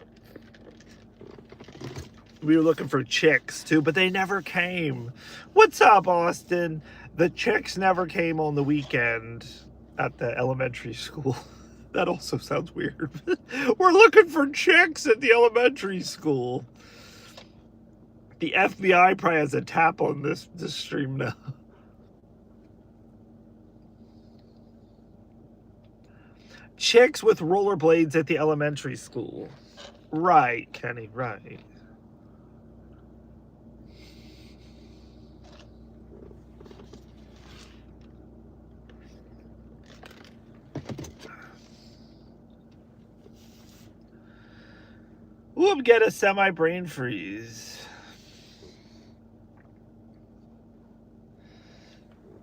We were looking for chicks, too, but they never came. What's up, Austin? The chicks never came on the weekend at the elementary school. That also sounds weird. We're looking for chicks at the elementary school. The FBI probably has a tap on this stream now. Chicks with rollerblades at the elementary school. Right, Kenny, right. We'll get a semi-brain freeze.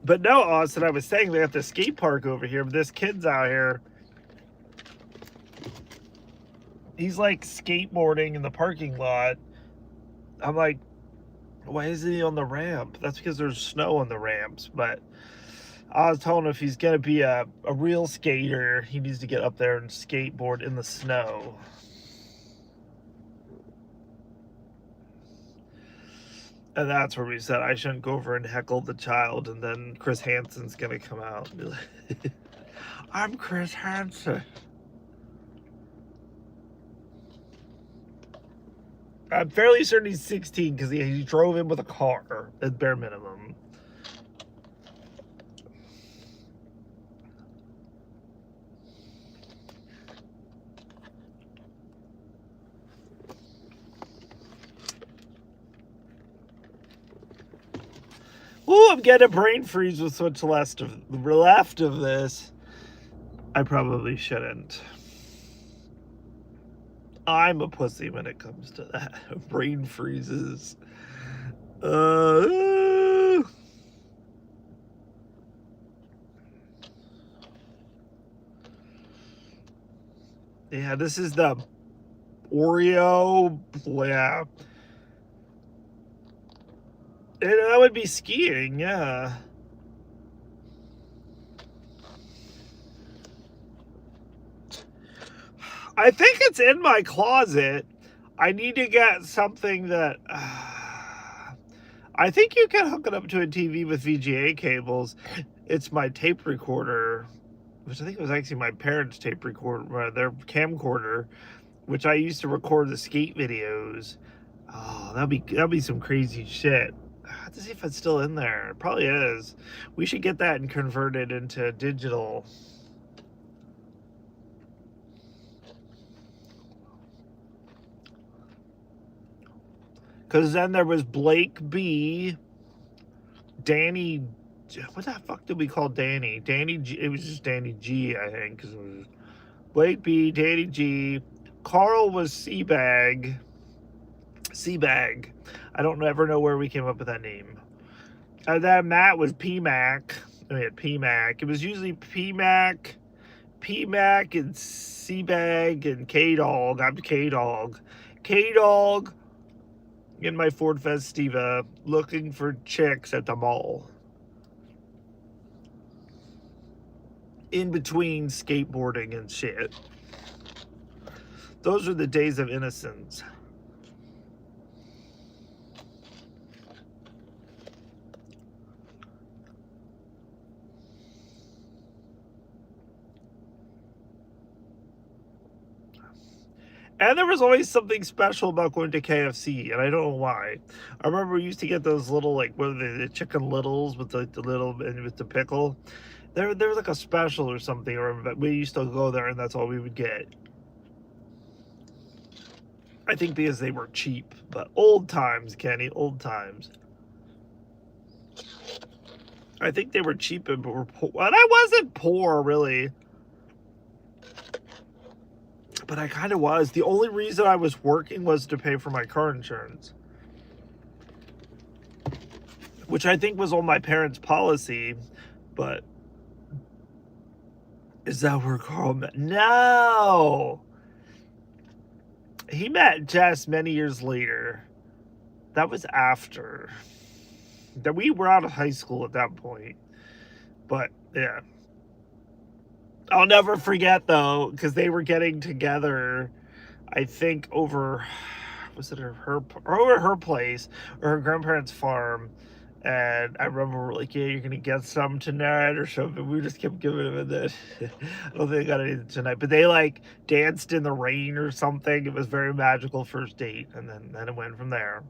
But no, Austin, I was saying they have the skate park over here, but this kid's out here. He's like skateboarding in the parking lot. I'm like, why isn't he on the ramp? That's because there's snow on the ramps, but I was telling him if he's going to be a real skater, he needs to get up there and skateboard in the snow. And that's where we said I shouldn't go over and heckle the child, and then Chris Hansen's going to come out and be like, I'm Chris Hansen. I'm fairly certain he's 16 because he drove in with a car at bare minimum. Ooh, I'm getting a brain freeze with what's left of this. I probably shouldn't. I'm a pussy when it comes to that. Brain freezes. Yeah, this is the Oreo. Yeah. That would be skiing, yeah. I think it's in my closet. I need to get something that... I think you can hook it up to a TV with VGA cables. It's my tape recorder, which I think was actually my parents' tape recorder, their camcorder, which I used to record the skate videos. Oh, that'd be some crazy shit. I have to see if it's still in there. It probably is. We should get that and convert it into digital. Because then there was Blake B, Danny, what the fuck did we call Danny? Danny G, it was just Danny G, I think. Because it was Blake B, Danny G, Carl was Seabag. I don't ever know where we came up with that name. And then Matt was PMAC. We had PMAC. It was usually PMAC and Seabag and K-Dog. I'm K-Dog. K-Dog in my Ford Festiva looking for chicks at the mall. In between skateboarding and shit. Those are the days of innocence. And there was always something special about going to KFC, and I don't know why. I remember we used to get those little, like, what are they, the chicken littles with the little, and with the pickle. There was like a special or something, but we used to go there, and that's all we would get. I think because they were cheap, but old times, Kenny, old times. I think they were cheap, but were poor. And I wasn't poor, really. But I kind of was. The only reason I was working was to pay for my car insurance. Which I think was on my parents' policy. But is that where Carl met? No! He met Jess many years later. That was after. That we were out of high school at that point. But, yeah. I'll never forget, though, because they were getting together, I think, over, was it over her place, or her grandparents' farm, and I remember we're like, yeah, you're going to get some tonight, or something. We just kept giving them, and then, I don't think I got anything tonight, but they, like, danced in the rain or something. It was a very magical first date, and then it went from there.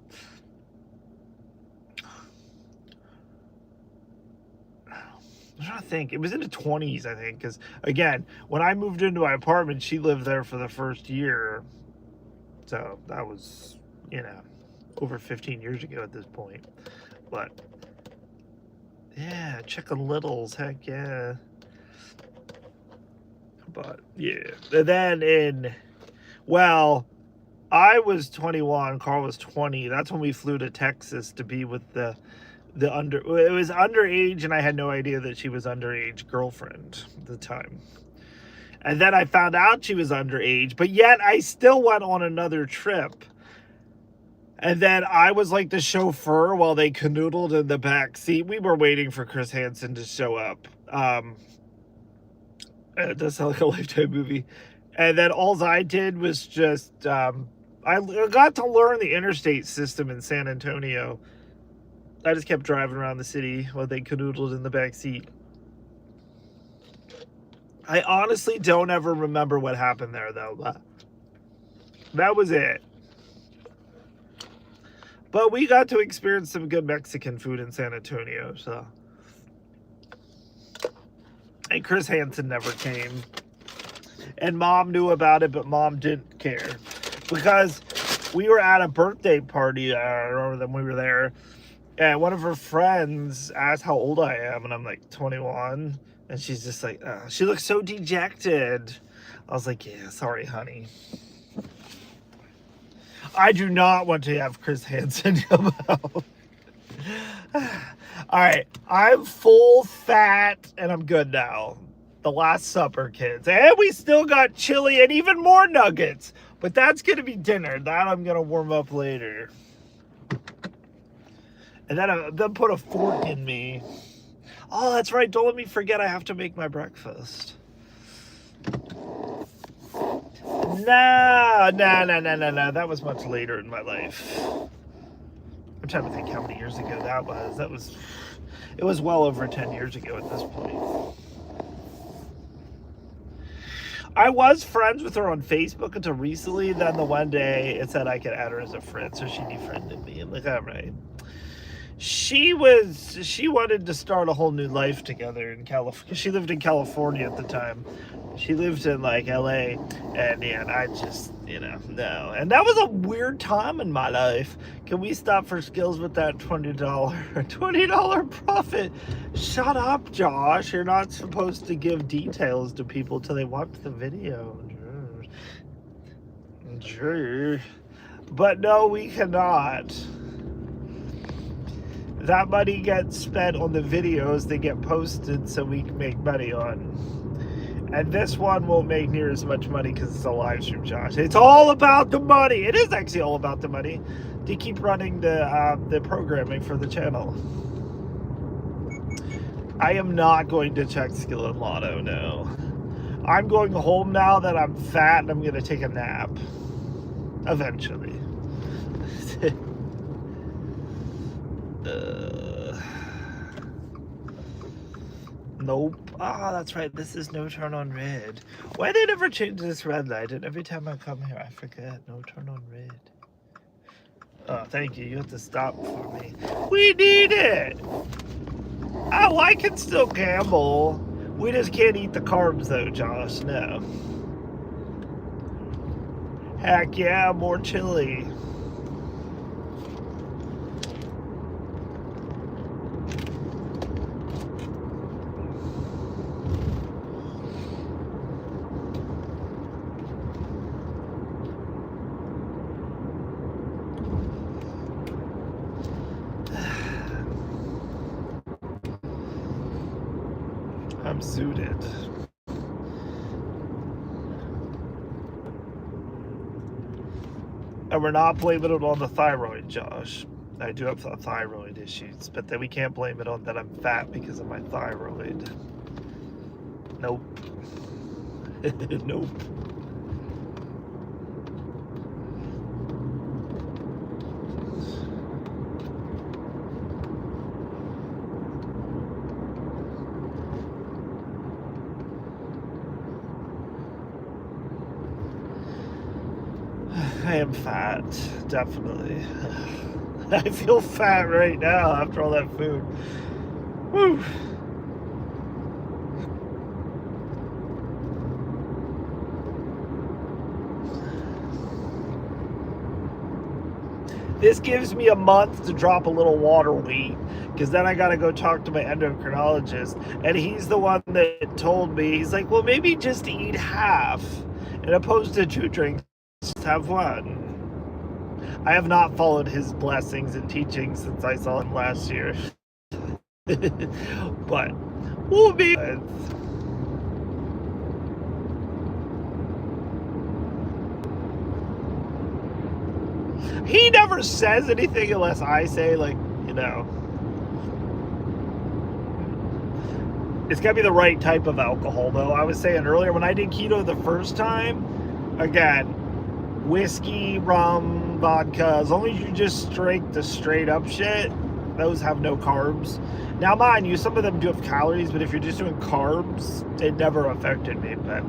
I'm trying to think. It was in the 20s, I think, because, again, when I moved into my apartment, she lived there for the first year. So that was, over 15 years ago at this point. But, yeah, Chicken Littles, heck yeah. But, yeah. And then I was 21, Carl was 20. That's when we flew to Texas to be with it was underage, and I had no idea that she was underage girlfriend at the time. And then I found out she was underage, but yet I still went on another trip. And then I was like the chauffeur while they canoodled in the back seat. We were waiting for Chris Hansen to show up. It does sound like a Lifetime movie. And then all I did was just, I got to learn the interstate system in San Antonio. I just kept driving around the city while they canoodled in the back seat. I honestly don't ever remember what happened there, though. That was it. But we got to experience some good Mexican food in San Antonio, so. And Chris Hansen never came. And Mom knew about it, but Mom didn't care. Because we were at a birthday party, when we were there. And one of her friends asked how old I am, and I'm like 21. And she's just like, she looks so dejected. I was like, yeah, sorry, honey. I do not want to have Chris Hansen come out. All right, I'm full fat and I'm good now. The Last Supper, kids. And we still got chili and even more nuggets. But that's going to be dinner. That I'm going to warm up later. And then they'll put a fork in me. Oh, that's right. Don't let me forget I have to make my breakfast. No. That was much later in my life. I'm trying to think how many years ago that was. It was well over 10 years ago at this point. I was friends with her on Facebook until recently. Then the one day it said I could add her as a friend, so she befriended me. I'm like, all right. She wanted to start a whole new life together in California. She lived in California at the time. She lived in like LA, and I just, no. And that was a weird time in my life. Can we stop for skills with that $20 profit? Shut up, Josh. You're not supposed to give details to people till they watch the video. Sure. But no, we cannot. That money gets spent on the videos that get posted so we can make money on. And this one won't make near as much money because it's a live stream, Josh. It's all about the money. It is actually all about the money to keep running the programming for the channel. I am not going to check Skill and Lotto, no. I'm going home now that I'm fat and I'm going to take a nap. Eventually. Nope. Ah, that's right. This is no turn on red. Why they never change this red light? And every time I come here, I forget. No turn on red. Oh, thank you. You have to stop for me. We need it. Oh, I can still gamble. We just can't eat the carbs, though, Josh. No. Heck yeah, more chili. I'm suited. And we're not blaming it on the thyroid, Josh. I do have thyroid issues, but then we can't blame it on that I'm fat because of my thyroid. Nope. Nope. I am fat, definitely. I feel fat right now after all that food. Woo. This gives me a month to drop a little water weight, because then I got to go talk to my endocrinologist, and he's the one that told me, he's like, well, maybe just eat half, and opposed to 2 drinks, just have 1. I have not followed his blessings and teachings since I saw him last year. But we'll be good. He never says anything unless I say, like, you know. It's got to be the right type of alcohol, though. I was saying earlier, when I did keto the first time, again, whiskey, rum, vodka, as long as you just drink the straight up shit, those have no carbs. Now, mind you, some of them do have calories, but if you're just doing carbs, it never affected me. But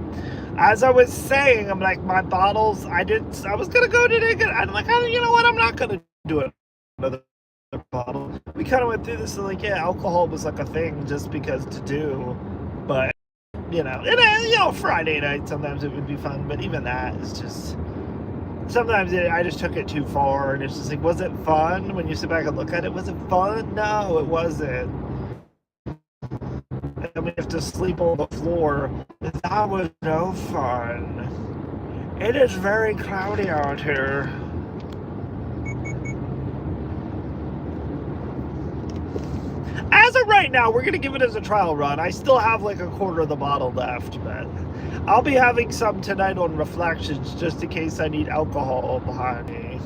as I was saying, I'm like, my bottles, I was going to go today. I'm like, you know what? I'm not going to do it. Another bottle. We kind of went through this, like, yeah, alcohol was like a thing just because to do. But, you know, Friday night, sometimes it would be fun. But even that is just, sometimes I just took it too far. And it's just like, was it fun? When you sit back and look at it, was it fun? No, it wasn't. And we have to sleep on the floor. That was no fun. It is very cloudy out here. As of right now, we're going to give it as a trial run. I still have like a quarter of the bottle left, but I'll be having some tonight on Reflections just in case I need alcohol behind me.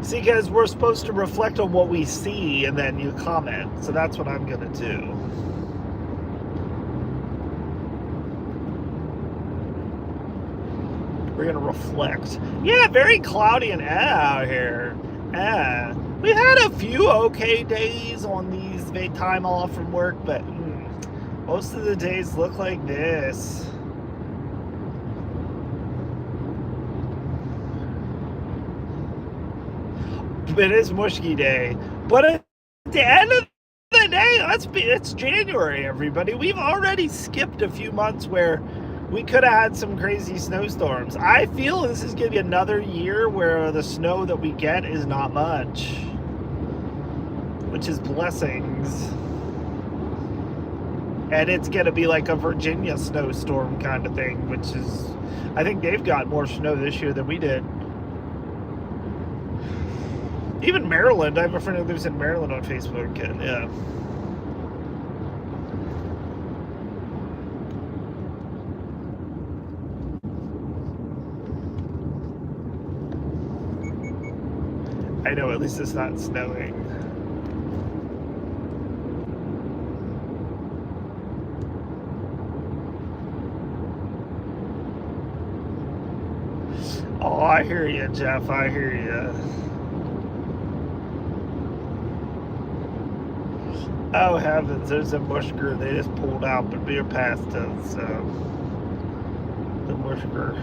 See, because we're supposed to reflect on what we see and then you comment. So that's what I'm going to do. We're going to reflect. Yeah, very cloudy and out here. We've had a few okay days on these time off from work, but most of the days look like this. It is mushy day, but at the end of the day, it's January, everybody. We've already skipped a few months where we could have had some crazy snowstorms. I feel this is going to be another year where the snow that we get is not much, which is blessings. And it's going to be like a Virginia snowstorm kind of thing, which is, I think they've got more snow this year than we did. Even Maryland, I have a friend who lives in Maryland on Facebook, and yeah. I know, at least it's not snowing. Oh, I hear you, Jeff, I hear you. Oh heavens, there's a mushger. They just pulled out, but we're past us, so the mushger.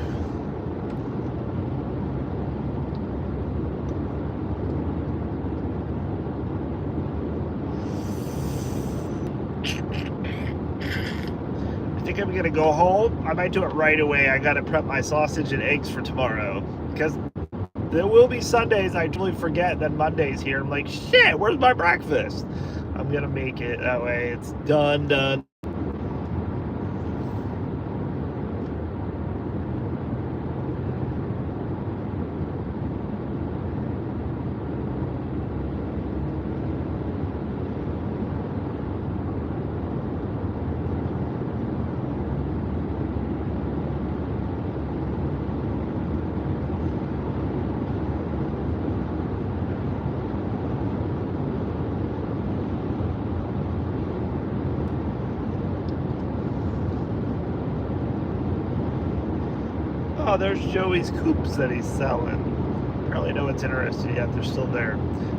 I think I'm gonna go home. I might do it right away. I gotta prep my sausage and eggs for tomorrow, because there will be Sundays I totally forget, then Mondays here. I'm like, shit, where's my breakfast? I'm gonna make it that way. It's done. Oh, there's Joey's coops that he's selling. Apparently no one's interested yet. They're still there.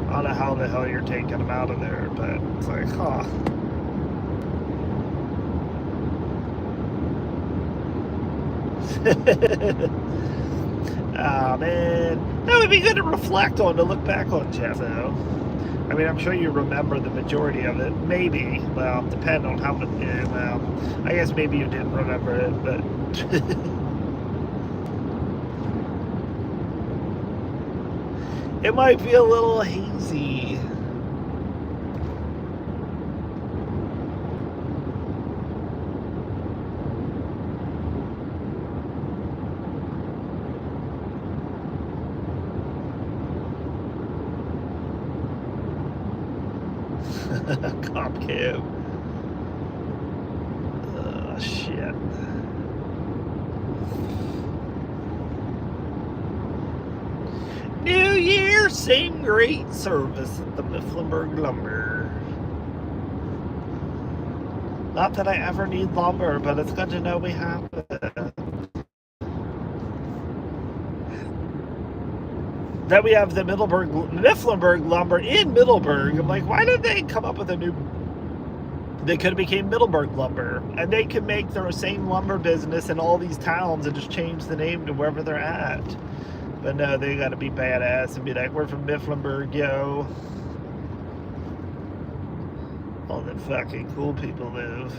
I don't know how the hell you're taking them out of there, but it's like, huh. Oh, man. That would be good to reflect on, to look back on, Jeff, though. I mean, I'm sure you remember the majority of it. Maybe. Well, depend on how much. Yeah, well, I guess maybe you didn't remember it, but... It might be a little hazy. Cop cab. yet. New Year, same great service at the Mifflinburg Lumber. Not that I ever need lumber, but it's good to know we have it. Then we have the Mifflinburg Lumber in Middleburg. I'm like, why did they come up with a new... They could have became Middleburg Lumber, and they could make their same lumber business in all these towns and just change the name to wherever they're at. But no, they gotta be badass and be like, we're from Mifflinburg, yo. All the fucking cool people live.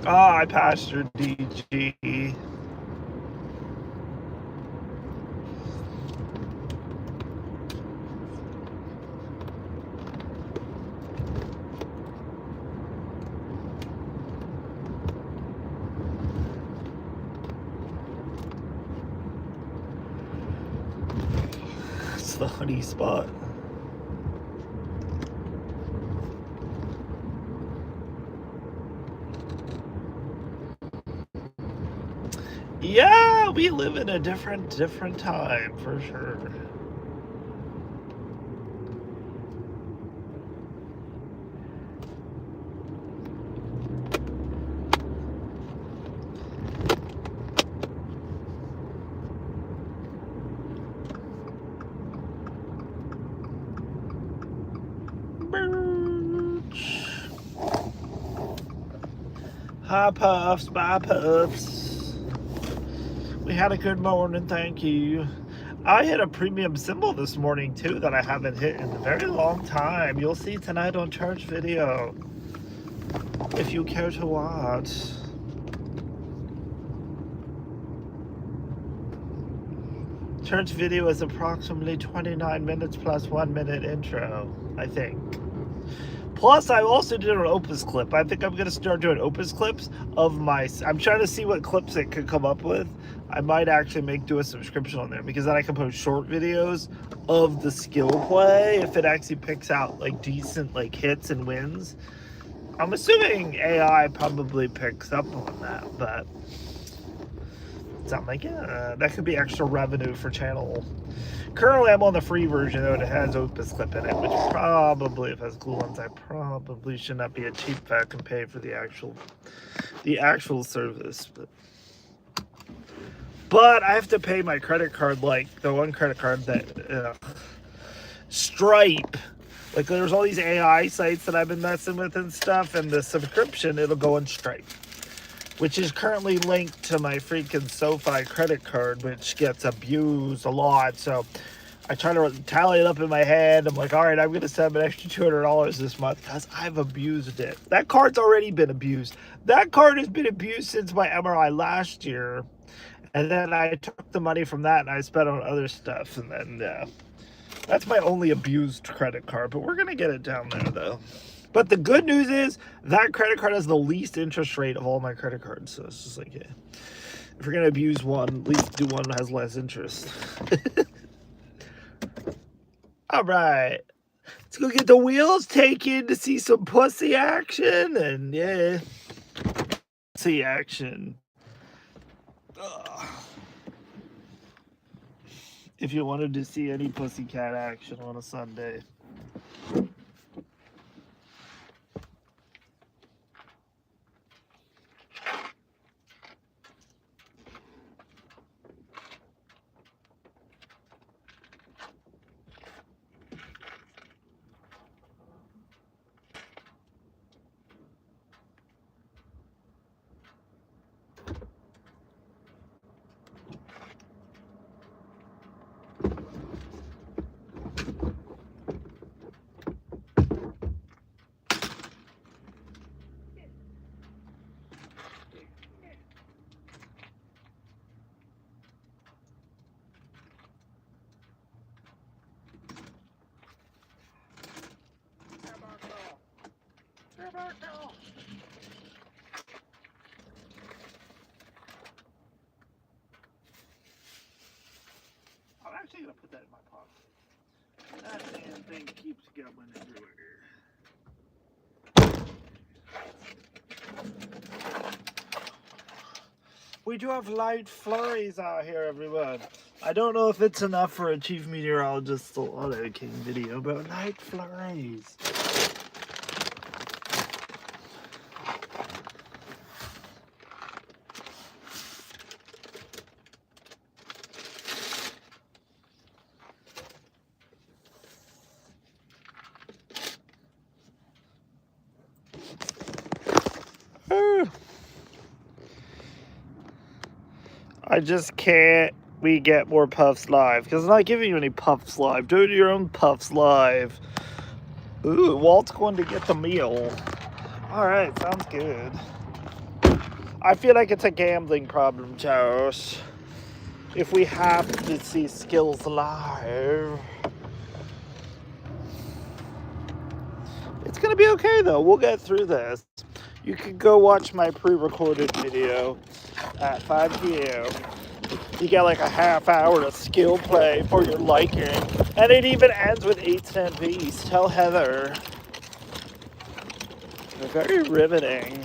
I passed your DG. It's the honey spot. Yeah, we live in a different time for sure. Hi Puffs, bye Puffs. We had a good morning, thank you. I hit a premium symbol this morning too that I haven't hit in a very long time. You'll see tonight on church video, if you care to watch. Church video is approximately 29 minutes plus 1 minute intro, I think. Plus, I also did an Opus clip. I think I'm going to start doing Opus clips of my... I'm trying to see what clips it could come up with. I might actually do a subscription on there, because then I can post short videos of the skill play if it actually picks out like decent like hits and wins. I'm assuming AI probably picks up on that, but I'm like, yeah, that could be extra revenue for channel. Currently, I'm on the free version, though, and it has Opus Clip in it, which probably, if it has cool ones, I probably should not be a cheap fuck and pay for the actual service. But I have to pay my credit card, like the one credit card that Stripe. Like, there's all these AI sites that I've been messing with and stuff, and the subscription, it'll go on Stripe, which is currently linked to my freaking SoFi credit card, which gets abused a lot. So I try to tally it up in my head. I'm like, all right, I'm going to send an extra $200 this month because I've abused it. That card's already been abused. That card has been abused since my MRI last year. And then I took the money from that and I spent on other stuff. And then, that's my only abused credit card. But we're going to get it down there, though. But the good news is that credit card has the least interest rate of all my credit cards. So it's just like, yeah, if you're going to abuse one, at least do one that has less interest. All right. Let's go get the wheels taken to see some pussy action. And yeah, pussy action. Ugh. If you wanted to see any pussycat action on a Sunday. I'm actually going to put that in my pocket. That damn thing keeps going everywhere. We do have light flurries out here, everyone. I don't know if it's enough for a chief meteorologist's Auto King video, but light flurries. I just can't we get more Puffs Live, because I'm not giving you any Puffs Live. Do your own Puffs Live. Ooh, Walt's going to get the meal. Alright, sounds good. I feel like it's a gambling problem, Josh. If we have to see Skills Live. It's gonna be okay though, we'll get through this. You can go watch my pre-recorded video at 5 p.m. You get like a half hour of skill play for your liking. And it even ends with 8-cent piece. Tell Heather. They're very riveting.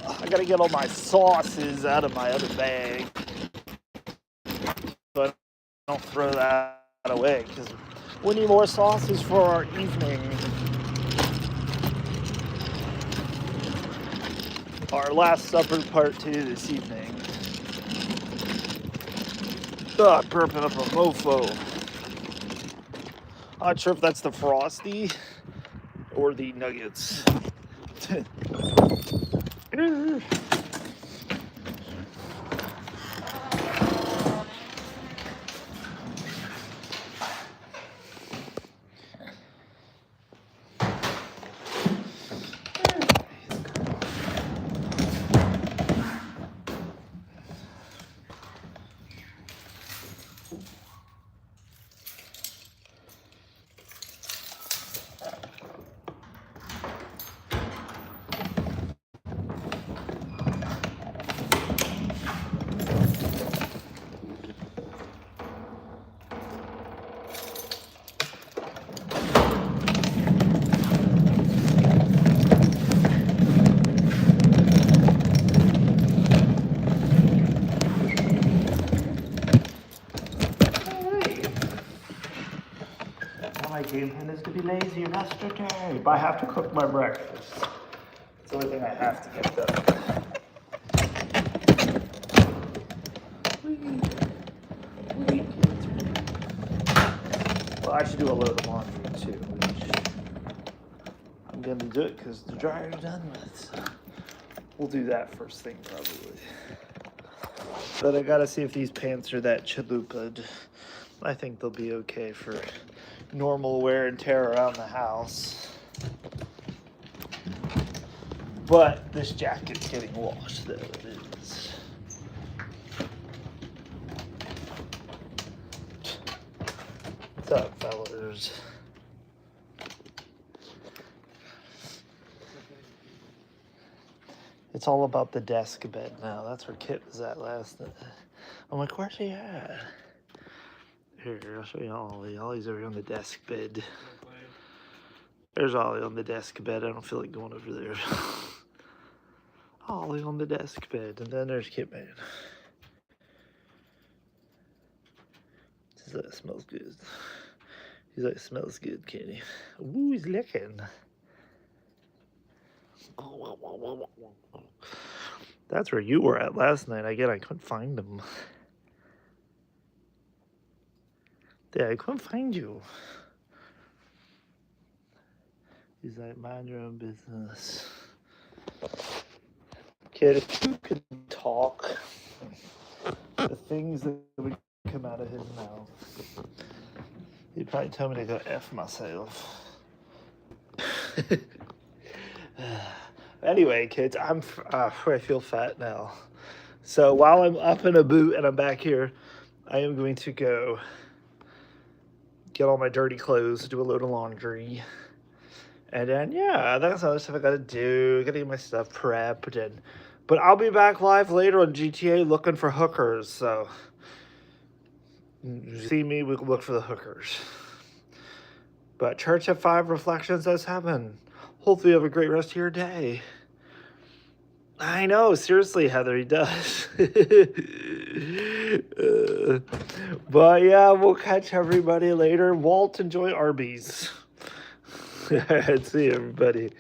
I gotta get all my sauces out of my other bag, but don't throw that away because we need more sauces for our evening. Our Last Supper Part 2 this evening. Ugh, burping up a mofo. I'm not sure if that's the Frosty or the Nuggets. My game plan is to be lazy yesterday, but I have to cook my breakfast. It's the only thing I have to get done. Well, I should do a load of laundry too, which I'm gonna do it because the dryer's done with. So we'll do that first thing probably. But I gotta see if these pants are that chalupaed. I think they'll be okay for normal wear and tear around the house. But this jacket's getting washed, though it is. What's up, fellas? It's all about the desk bed now. That's where Kit was at last night. I'm like, where's she at? Here, I'll show you Ollie. Ollie's over on the desk bed. There's Ollie on the desk bed. I don't feel like going over there. Ollie on the desk bed. And then there's Kitman. He's like, it smells good. He's like, it smells good, Kenny. Ooh, he's licking. That's where you were at last night. Again, I couldn't find him. Yeah, I couldn't find you. He's like, mind your own business. Kid, if you could talk, the things that would come out of his mouth. He'd probably tell me to go F myself. Anyway, kids, I feel fat now. So while I'm up in a boot and I'm back here, I am going to go get all my dirty clothes, do a load of laundry. And then, yeah, that's other stuff I gotta do. Gotta get my stuff prepped. But I'll be back live later on GTA looking for hookers. So, see me, we can look for the hookers. But Church at 5 Reflections does happen. Hopefully you have a great rest of your day. I know, seriously, Heather, he does. But yeah, we'll catch everybody later. Walt, enjoy Arby's. See you, everybody.